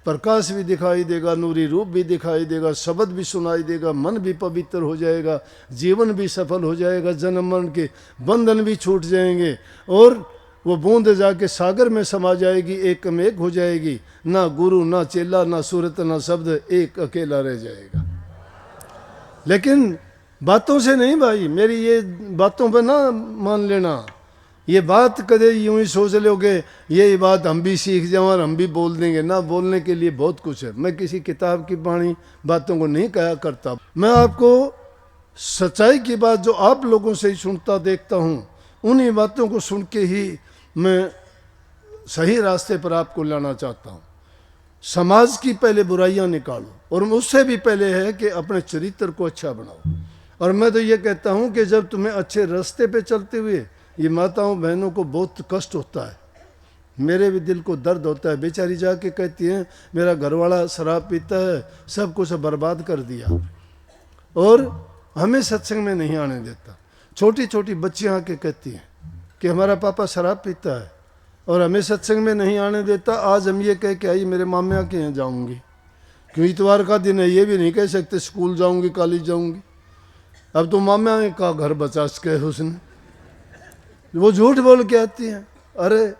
प्रकाश भी दिखाई देगा, नूरी रूप भी दिखाई देगा, शब्द भी सुनाई देगा, मन भी पवित्र हो जाएगा, जीवन भी सफल हो जाएगा, जन्म मरण के बंधन भी छूट जाएंगे और वो बूंद जाके सागर में समा जाएगी, एक में एक हो जाएगी। ना गुरु, ना चेला, ना सूरत, ना शब्द, एक अकेला रह जाएगा। लेकिन बातों से नहीं भाई, मेरी ये बातों पर ना मान लेना। ये बात कदे यूं ही सोच लोगे ये बात हम भी सीख जाओ और हम भी बोल देंगे ना। बोलने के लिए बहुत कुछ है। मैं किसी किताब की बाणी बातों को नहीं कहा करता। मैं आपको सच्चाई की बात जो आप लोगों से ही सुनता देखता हूँ, उन्हीं बातों को सुन के ही मैं सही रास्ते पर आपको लाना चाहता हूँ। समाज की पहले बुराइयां निकालो और उससे भी पहले है कि अपने चरित्र को अच्छा बनाओ। और मैं तो ये कहता हूँ कि जब तुम्हें अच्छे रास्ते पे चलते हुए ये माताओं बहनों को बहुत कष्ट होता है, मेरे भी दिल को दर्द होता है। बेचारी जाके कहती हैं मेरा घरवाला शराब पीता है, सब कुछ बर्बाद कर दिया और हमें सत्संग में नहीं आने देता। छोटी छोटी बच्चियां आके कहती हैं कि हमारा पापा शराब पीता है और हमें सत्संग में नहीं आने देता, आज हम ये कह के आई मेरे मामा के यहाँ जाऊंगी, क्यों इतवार का दिन है, ये भी नहीं कह सकते स्कूल जाऊंगी कॉलेज जाऊंगी। अब तो मामा का घर बचा के उसने, वो झूठ बोल के आती हैं। अरे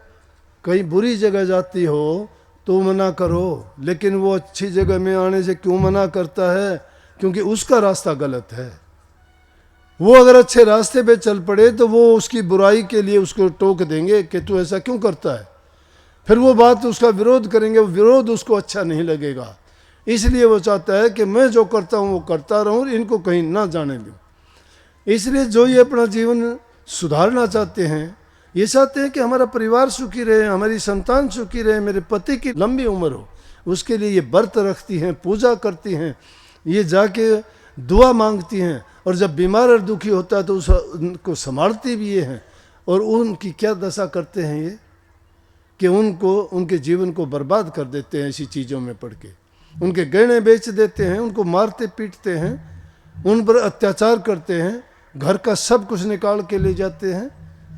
कहीं बुरी जगह जाती हो तो मना करो, लेकिन वो अच्छी जगह में आने से क्यों मना करता है? क्योंकि उसका रास्ता गलत है। वो अगर अच्छे रास्ते पे चल पड़े तो वो उसकी बुराई के लिए उसको टोक देंगे कि तू ऐसा क्यों करता है, फिर वो बात उसका विरोध करेंगे, वो विरोध उसको अच्छा नहीं लगेगा। इसलिए वो चाहता है कि मैं जो करता हूँ वो करता रहूँ, इनको कहीं ना जाने दूँ। इसलिए जो ये अपना जीवन सुधारना चाहते हैं, ये चाहते हैं कि हमारा परिवार सुखी रहे, हमारी संतान सुखी रहे, मेरे पति की लंबी उम्र हो, उसके लिए ये व्रत रखती हैं, पूजा करती हैं, ये जाके दुआ मांगती हैं, और जब बीमार और दुखी होता है तो उनको संभालती भी ये हैं। और उनकी क्या दशा करते हैं ये कि उनको उनके जीवन को बर्बाद कर देते हैं ऐसी चीज़ों में पड़ के। उनके गहने बेच देते हैं, उनको मारते पीटते हैं, उन पर अत्याचार करते हैं, घर का सब कुछ निकाल के ले जाते हैं।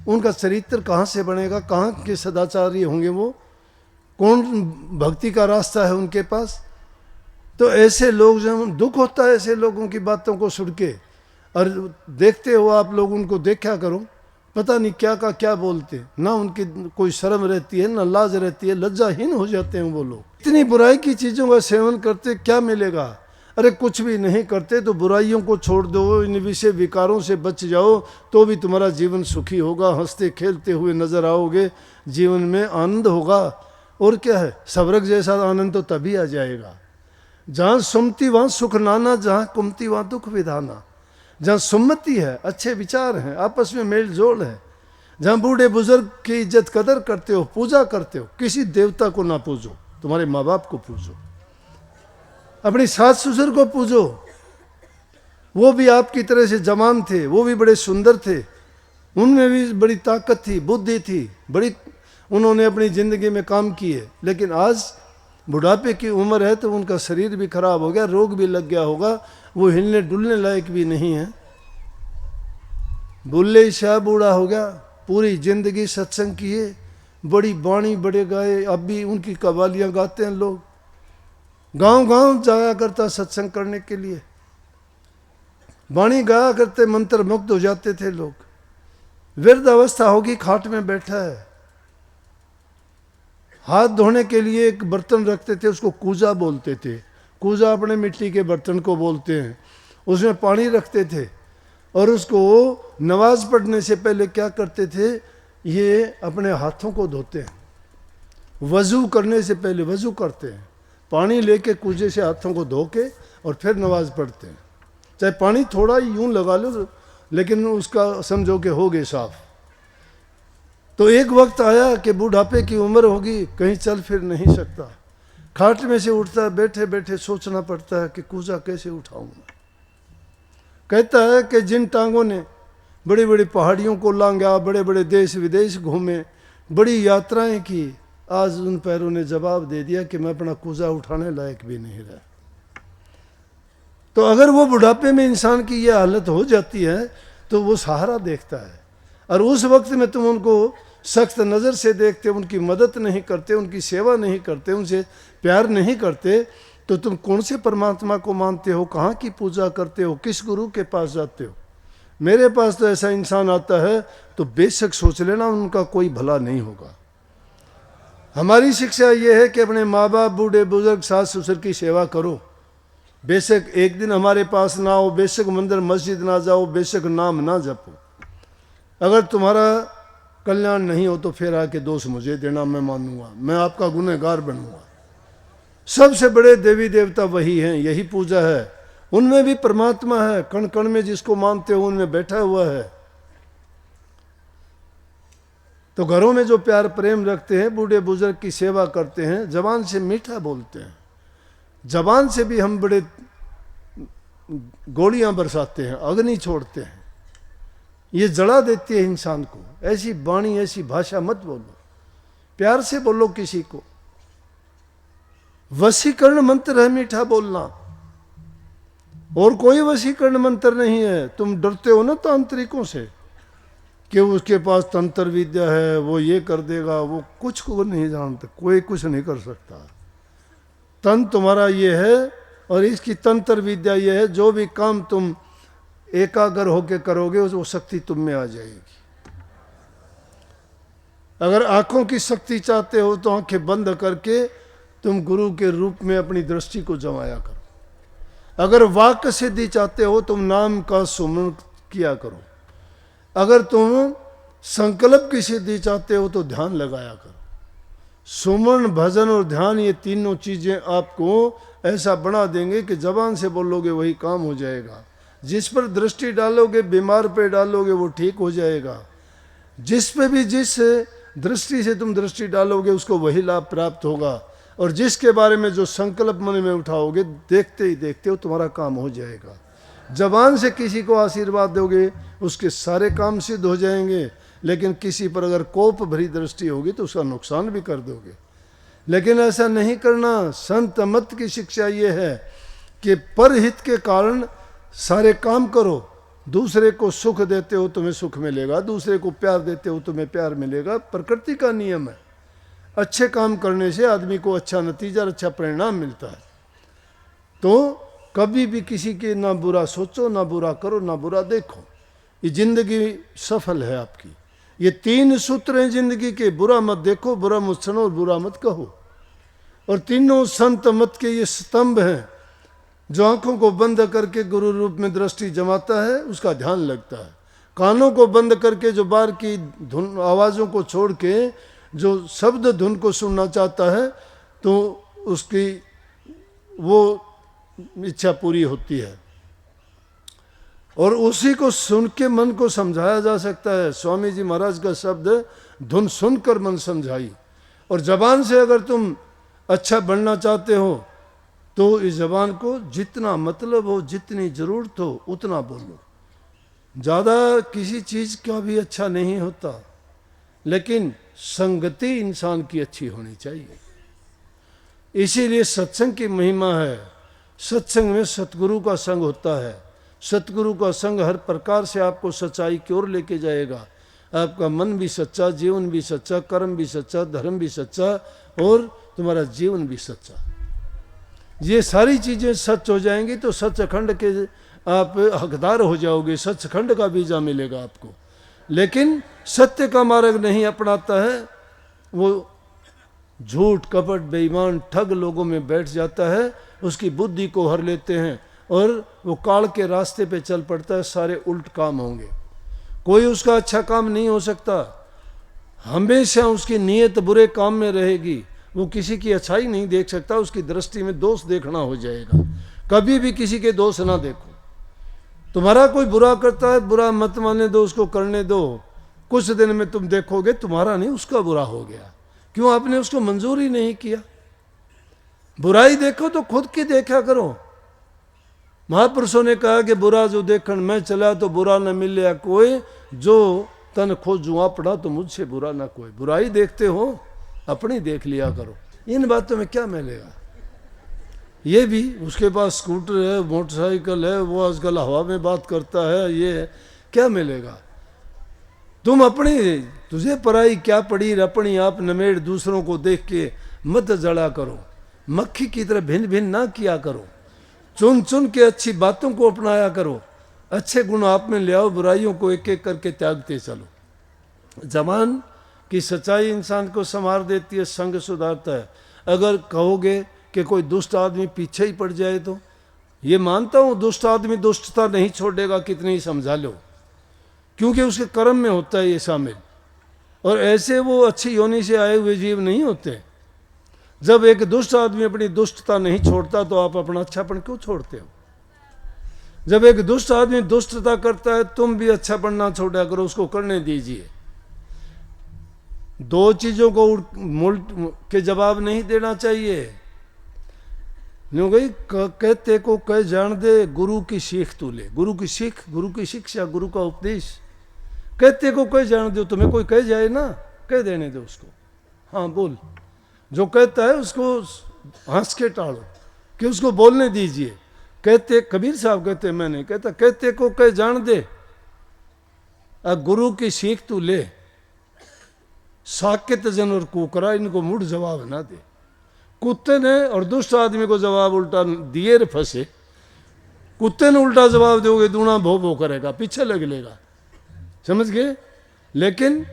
उनका चरित्र कहाँ से बनेगा, कहाँ के सदाचारी होंगे वो, कौन भक्ति का रास्ता है उनके पास? तो ऐसे लोग, जब दुख होता है ऐसे लोगों की बातों को सुन के, और देखते हो आप लोग उनको देखा करो, पता नहीं क्या का क्या बोलते, ना उनकी कोई शर्म रहती है ना लाज रहती है, लज्जाहीन हो जाते हैं वो लोग। इतनी बुराई की चीज़ों का सेवन करते क्या मिलेगा? अरे कुछ भी नहीं करते तो बुराइयों को छोड़ दो, इन विषय विकारों से बच जाओ तो भी तुम्हारा जीवन सुखी होगा, हंसते खेलते हुए नजर आओगे, जीवन में आनंद होगा। और क्या है, स्वर्ग जैसा आनंद तो तभी आ जाएगा। जहाँ सुमति वहाँ सुख नाना, जहाँ कुमति वहाँ दुख विधाना। जहाँ सुमति है, अच्छे विचार हैं, आपस में मेल जोल है, जहाँ बूढ़े बुजुर्ग की इज्जत कदर करते हो, पूजा करते हो, किसी देवता को ना पूजो, तुम्हारे माँ बाप को पूजो, अपनी सास ससुर को पूजो। वो भी आपकी तरह से जवान थे, वो भी बड़े सुंदर थे, उनमें भी बड़ी ताकत थी, बुद्धि थी, बड़ी उन्होंने अपनी ज़िंदगी में काम किए, लेकिन आज बुढ़ापे की उम्र है तो उनका शरीर भी खराब हो गया, रोग भी लग गया होगा, वो हिलने डुलने लायक भी नहीं है। बुल्ले शाह बूढ़ा हो गया, पूरी जिंदगी सत्संग किए, बड़ी बाणी बड़े गाए, अब भी उनकी कव्वालियाँ गाते हैं लोग, गांव गांव जाया करता सत्संग करने के लिए, बाणी गाया करते, मंत्र मुग्ध हो जाते थे लोग। वृद्ध अवस्था होगी, खाट में बैठा है, हाथ धोने के लिए एक बर्तन रखते थे, उसको कूजा बोलते थे। कूजा अपने मिट्टी के बर्तन को बोलते हैं। उसमें पानी रखते थे और उसको नमाज पढ़ने से पहले क्या करते थे, ये अपने हाथों को धोते हैं। वज़ू करने से पहले वज़ू करते हैं, पानी लेके कूजे से हाथों को धो के और फिर नमाज पढ़ते हैं। चाहे पानी थोड़ा ही यूं लगा लो, लेकिन उसका समझो कि हो गए साफ। तो एक वक्त आया कि बुढ़ापे की उम्र होगी, कहीं चल फिर नहीं सकता, खाट में से उठता, बैठे बैठे सोचना पड़ता है कि कूजा कैसे उठाऊंगा। कहता है कि जिन टांगों ने बड़ी बड़ी पहाड़ियों को लांघा, बड़े बड़े देश विदेश घूमे, बड़ी यात्राएं की, आज उन पैरों ने जवाब दे दिया कि मैं अपना कूजा उठाने लायक भी नहीं रहा। तो अगर वो बुढ़ापे में इंसान की ये हालत हो जाती है तो वो सहारा देखता है, और उस वक्त में तुम उनको सख्त नज़र से देखते, उनकी मदद नहीं करते, उनकी सेवा नहीं करते, उनसे प्यार नहीं करते, तो तुम कौन से परमात्मा को मानते हो, कहाँ की पूजा करते हो, किस गुरु के पास जाते हो? मेरे पास तो ऐसा इंसान आता है तो बेशक सोच लेना उनका कोई भला नहीं होगा। हमारी शिक्षा ये है कि अपने माँ बाप, बूढ़े बुजुर्ग, सास ससुर की सेवा करो। बेशक एक दिन हमारे पास ना हो, बेशक मंदिर मस्जिद ना जाओ, बेशक नाम ना जपो, अगर तुम्हारा कल्याण नहीं हो तो फिर आके दोष मुझे देना, मैं मानूंगा, मैं आपका गुनहगार बनूंगा। सबसे बड़े देवी देवता वही हैं, यही पूजा है, उनमें भी परमात्मा है, कण कण में जिसको मानते हो उनमें बैठा हुआ है। तो घरों में जो प्यार प्रेम रखते हैं, बूढ़े बुजुर्ग की सेवा करते हैं, जबान से मीठा बोलते हैं, जबान से भी हम बड़े गोलियां बरसाते हैं, अग्नि छोड़ते हैं, ये जला देती है इंसान को। ऐसी वाणी, ऐसी भाषा मत बोलो, प्यार से बोलो किसी को। वशीकरण मंत्र है मीठा बोलना। और कोई वशीकरण मंत्र नहीं है। तुम डरते हो ना तांत्रिकों से कि उसके पास तंत्र विद्या है, वो ये कर देगा, वो कुछ को नहीं जानता, कोई कुछ नहीं कर सकता। तंत्र तुम्हारा ये है और इसकी तंत्र विद्या ये है, जो भी काम तुम एकाग्र होके करोगे वो शक्ति तुम में आ जाएगी। अगर आंखों की शक्ति चाहते हो तो आंखें बंद करके तुम गुरु के रूप में अपनी दृष्टि को जमाया करो। अगर वाक्य सिद्धि चाहते हो तुम नाम का सुमरण किया करो। अगर तुम संकल्प की सिद्धि चाहते हो तो ध्यान लगाया करो। सुमरण, भजन और ध्यान, ये तीनों चीजें आपको ऐसा बना देंगे कि जबान से बोलोगे वही काम हो जाएगा। जिस पर दृष्टि डालोगे, बीमार पे डालोगे, वो ठीक हो जाएगा। जिस पे भी जिस दृष्टि से तुम दृष्टि डालोगे उसको वही लाभ प्राप्त होगा। और जिसके बारे में जो संकल्प मन में उठाओगे, देखते ही देखते हो तुम्हारा काम हो जाएगा। जबान से किसी को आशीर्वाद दोगे उसके सारे काम सिद्ध हो जाएंगे, लेकिन किसी पर अगर कोप भरी दृष्टि होगी तो उसका नुकसान भी कर दोगे। लेकिन ऐसा नहीं करना। संत मत की शिक्षा ये है कि परहित के कारण सारे काम करो। दूसरे को सुख देते हो तुम्हें सुख मिलेगा, दूसरे को प्यार देते हो तुम्हें प्यार मिलेगा। प्रकृति का नियम है। अच्छे काम करने से आदमी को अच्छा नतीजा और अच्छा परिणाम मिलता है। तो कभी भी किसी के ना बुरा सोचो, ना बुरा करो, ना बुरा देखो। ये जिंदगी सफल है आपकी। ये 3 सूत्र हैं जिंदगी के। बुरा मत देखो, बुरा मत सुनो और बुरा मत कहो। और तीनों संत मत के ये स्तंभ हैं। जो आंखों को बंद करके गुरु रूप में दृष्टि जमाता है उसका ध्यान लगता है। कानों को बंद करके जो बाहर की धुन आवाज़ों को छोड़ के जो शब्द धुन को सुनना चाहता है तो उसकी वो इच्छा पूरी होती है। और उसी को सुन के मन को समझाया जा सकता है। स्वामी जी महाराज का शब्द, धुन सुनकर मन समझाई। और जबान से अगर तुम अच्छा बनना चाहते हो तो इस जबान को जितना मतलब हो, जितनी जरूरत हो उतना बोलो। ज़्यादा किसी चीज़ का भी अच्छा नहीं होता, लेकिन संगति इंसान की अच्छी होनी चाहिए। इसीलिए सत्संग की महिमा है। सत्संग में सतगुरु का संग होता है। सतगुरु का संग हर प्रकार से आपको सच्चाई की ओर लेके जाएगा। आपका मन भी सच्चा, जीवन भी सच्चा, कर्म भी सच्चा, धर्म भी सच्चा और तुम्हारा जीवन भी सच्चा। ये सारी चीज़ें सच हो जाएंगी तो सचखंड के आप हकदार हो जाओगे। सचखंड का वीजा मिलेगा आपको। लेकिन सत्य का मार्ग नहीं अपनाता है, वो झूठ, कपट, बेईमान, ठग लोगों में बैठ जाता है। उसकी बुद्धि को हर लेते हैं और वो काल के रास्ते पे चल पड़ता है। सारे उल्ट काम होंगे। कोई उसका अच्छा काम नहीं हो सकता। हमेशा उसकी नीयत बुरे काम में रहेगी। वो किसी की अच्छाई नहीं देख सकता। उसकी दृष्टि में दोष देखना हो जाएगा। कभी भी किसी के दोष ना देखो। तुम्हारा कोई बुरा करता है, बुरा मत मानने दो, उसको करने दो। कुछ दिन में तुम देखोगे तुम्हारा नहीं उसका बुरा हो गया। क्यों? आपने उसको मंजूर ही नहीं किया। बुराई देखो तो खुद की देखा करो। महापुरुषों ने कहा कि बुरा जो देखण मैं चला तो बुरा न मिले कोई, जो तन खोजू अपना तो मुझसे बुरा ना कोई। बुराई देखते हो अपनी देख लिया करो। इन बातों में क्या मिलेगा? ये भी उसके पास स्कूटर है, मोटरसाइकिल है, वो आजकल हवा में बात करता है, ये क्या मिलेगा? तुम अपनी, तुझे पराई क्या पड़ी, अपनी आप नमेड़। दूसरों को देख के मत जड़ा करो। मक्खी की तरह भिन्न भिन्न ना किया करो। चुन चुन के अच्छी बातों को अपनाया करो। अच्छे गुण आप में ले आओ, बुराइयों को एक एक करके त्यागते चलो। जबान की सच्चाई इंसान को संवार देती है, संग सुधारता है। अगर कहोगे कि कोई दुष्ट आदमी पीछे ही पड़ जाए तो ये मानता हूँ दुष्ट आदमी दुष्टता नहीं छोड़ेगा, कितनी ही समझा लो, क्योंकि उसके कर्म में होता है ये शामिल। और ऐसे वो अच्छी योनि से आए हुए जीव नहीं होते। जब एक दुष्ट आदमी अपनी दुष्टता नहीं छोड़ता तो आप अपना अच्छापन क्यों छोड़ते हो? जब एक दुष्ट आदमी दुष्टता करता है, तुम भी अच्छा बनना छोड़ा करो, उसको करने दीजिए। दो चीजों को मुल्ट के जवाब नहीं देना चाहिए। न्यू गई कहते को कह जान दे, गुरु की सीख तू ले। गुरु की सीख, गुरु की शिक्षा, गुरु का उपदेश। कहते को कह जान दो। तुम्हें कोई कह जाए ना, कह देने दो उसको। हाँ बोल, जो कहता है उसको हंस के टालो कि उसको बोलने दीजिए। कहते कबीर साहब कहते मैं नहीं कहता, कहते को कह जान दे, गुरु की सीख तू ले, साकेत जन और कुकरा इनको मुड़ जवाब ना दे। कुत्ते ने और दुष्ट आदमी को जवाब उल्टा दिए फंसे, कुत्ते ने उल्टा जवाब दोगे दूना भो भो करेगा, पीछे लग लेगा, समझ गए। लेकिन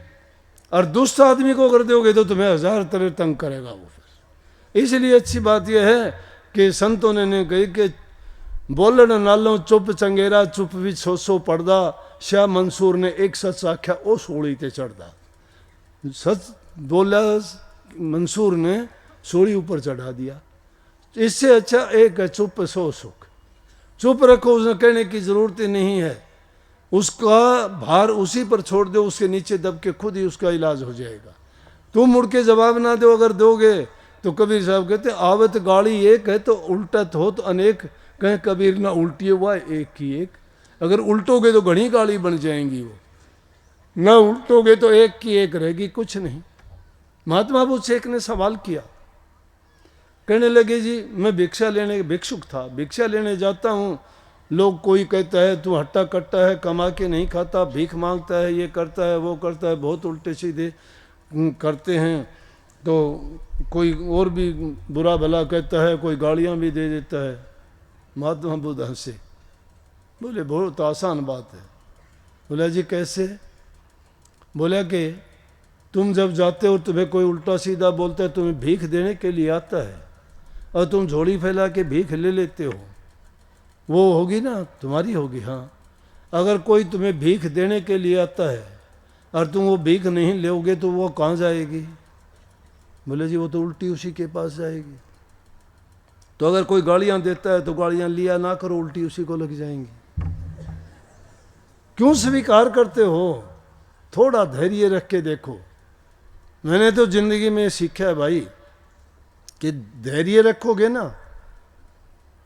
और दुष्ट आदमी को अगर दोगे तो तुम्हें 1000 तरह तंग करेगा वो फिर। इसलिए अच्छी बात यह है कि संतों ने कही कि बोलन नालों चुप चंगेरा, चुप भी सो पड़दा, शाह मंसूर ने एक सच आख्या ओ सोड़ी ते चढ़दा। सच बोला मंसूर ने सोड़ी ऊपर चढ़ा दिया। इससे अच्छा एक है चुप सो सुख। चुप रखो, उसने कहने की जरूरत ही नहीं है, उसका भार उसी पर छोड़ दो, उसके नीचे दब के खुद ही उसका इलाज हो जाएगा। तुम मुड़ के जवाब ना दो, अगर दोगे तो कबीर साहब कहते आवत गाड़ी एक है तो उल्टत हो तो अनेक, कहें कबीर ना उल्टी हुआ एक की एक। अगर उल्टोगे तो घनी गाड़ी बन जाएंगी, वो ना उल्टोगे तो एक की एक रहेगी, कुछ नहीं। महात्मा बुद्ध से एक ने सवाल किया, कहने लगे जी मैं भिक्षा लेने, भिक्षुक था, भिक्षा लेने जाता हूँ, लोग कोई कहता है तू हट्टा कट्टा है, कमा के नहीं खाता, भीख मांगता है, ये करता है वो करता है, बहुत उल्टे सीधे करते हैं। तो कोई और भी बुरा भला कहता है, कोई गालियाँ भी दे देता है। महात्मा बुद्ध हंसे, बोले बहुत आसान बात है। बोला जी कैसे? बोला कि तुम जब जाते हो तुम्हें कोई उल्टा सीधा बोलता है, तुम्हें भीख देने के लिए आता है और तुम झोली फैला के भीख ले लेते हो, वो होगी ना तुम्हारी होगी। हाँ, अगर कोई तुम्हें भीख देने के लिए आता है और तुम वो भीख नहीं लोगे तो वो कहाँ जाएगी? बोले जी वो तो उल्टी उसी के पास जाएगी। तो अगर कोई गालियाँ देता है तो गालियाँ लिया ना करो, उल्टी उसी को लग जाएंगी। क्यों स्वीकार करते हो? थोड़ा धैर्य रख के देखो। मैंने तो जिंदगी में सीखा है भाई कि धैर्य रखोगे ना,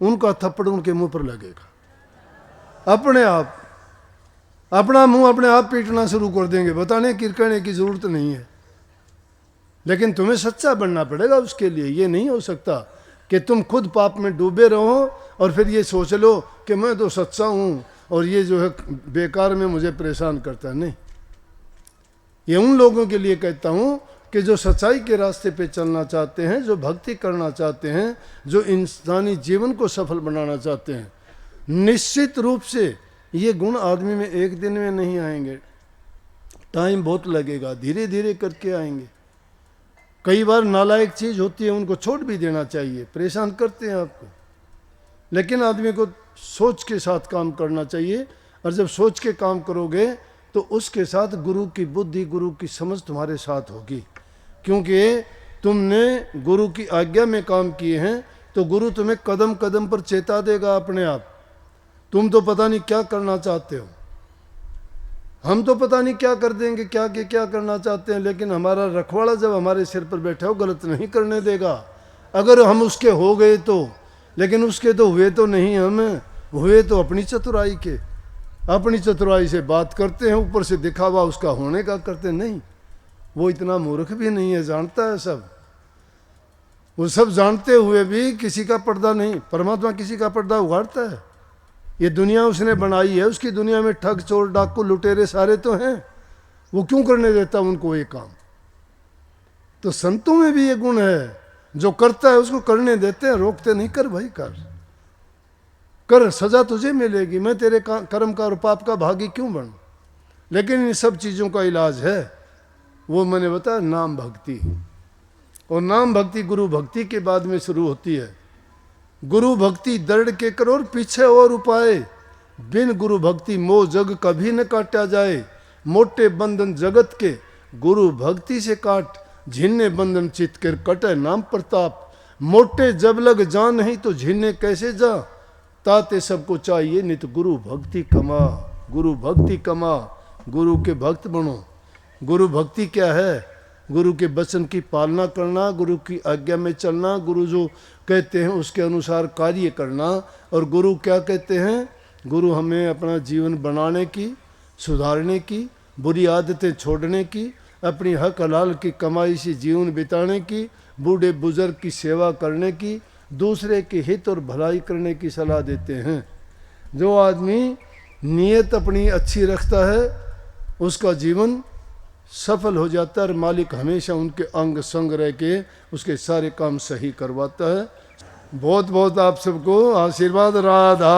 उनका थप्पड़ उनके मुंह पर लगेगा अपने आप। अपना मुंह अपने आप पीटना शुरू कर देंगे, बताने की कहने की जरूरत नहीं है। लेकिन तुम्हें सच्चा बनना पड़ेगा उसके लिए। ये नहीं हो सकता कि तुम खुद पाप में डूबे रहो और फिर ये सोच लो कि मैं तो सच्चा हूं और ये जो है बेकार में मुझे परेशान करता है। नहीं, ये उन लोगों के लिए कहता हूं कि जो सच्चाई के रास्ते पे चलना चाहते हैं, जो भक्ति करना चाहते हैं, जो इंसानी जीवन को सफल बनाना चाहते हैं। निश्चित रूप से ये गुण आदमी में एक दिन में नहीं आएंगे, टाइम बहुत लगेगा, धीरे धीरे करके आएंगे। कई बार नालायक चीज होती है, उनको छोड़ भी देना चाहिए, परेशान करते हैं आपको, लेकिन आदमी को सोच के साथ काम करना चाहिए। और जब सोच के काम करोगे तो उसके साथ गुरु की बुद्धि, गुरु की समझ तुम्हारे साथ होगी, क्योंकि तुमने गुरु की आज्ञा में काम किए हैं। तो गुरु तुम्हें कदम कदम पर चेता देगा अपने आप। तुम तो पता नहीं क्या करना चाहते हो, हम तो पता नहीं क्या कर देंगे, क्या करना चाहते हैं, लेकिन हमारा रखवाला जब हमारे सिर पर बैठा हो गलत नहीं करने देगा। अगर हम उसके हो गए तो, लेकिन उसके तो हुए तो नहीं, हम हुए तो अपनी चतुराई के, अपनी चतुराई से बात करते हैं, ऊपर से दिखावा उसका होने का करते नहीं। वो इतना मूर्ख भी नहीं है, जानता है सब। वो सब जानते हुए भी किसी का पर्दा नहीं, परमात्मा किसी का पर्दा उगाड़ता है। ये दुनिया उसने बनाई है, उसकी दुनिया में ठग चोर डाकू लुटेरे सारे तो हैं, वो क्यों करने देता उनको ये काम? तो संतों में भी ये गुण है, जो करता है उसको करने देते हैं, रोकते नहीं। कर भाई कर, सजा तुझे मिलेगी, मैं तेरे कर्म का और पाप का भागी क्यों बनूं? लेकिन इन सब चीज़ों का इलाज है, वो मैंने बताया नाम भक्ति। और नाम भक्ति गुरु भक्ति के बाद में शुरू होती है। गुरु भक्ति दृढ़ के करो और पीछे और उपाय, बिन गुरु भक्ति मोह जग कभी न काटा जाए। मोटे बंधन जगत के गुरु भक्ति से काट, झिन्ने बंधन चित कर कटे नाम प्रताप। मोटे जब लग जा नहीं तो झिन्ने कैसे जा, ताते सबको चाहिए नित गुरु भक्ति कमा। गुरु भक्ति कमा, गुरु के भक्त बनो। गुरु भक्ति क्या है? गुरु के वचन की पालना करना, गुरु की आज्ञा में चलना, गुरु जो कहते हैं उसके अनुसार कार्य करना। और गुरु क्या कहते हैं? गुरु हमें अपना जीवन बनाने की, सुधारने की, बुरी आदतें छोड़ने की, अपनी हक हलाल की कमाई से जीवन बिताने की, बूढ़े बुजुर्ग की सेवा करने की, दूसरे के हित और भलाई करने की सलाह देते हैं। जो आदमी नीयत अपनी अच्छी रखता है उसका जीवन सफल हो जाता है और मालिक हमेशा उनके अंग संग रह के उसके सारे काम सही करवाता है। बहुत बहुत आप सबको आशीर्वाद। राधा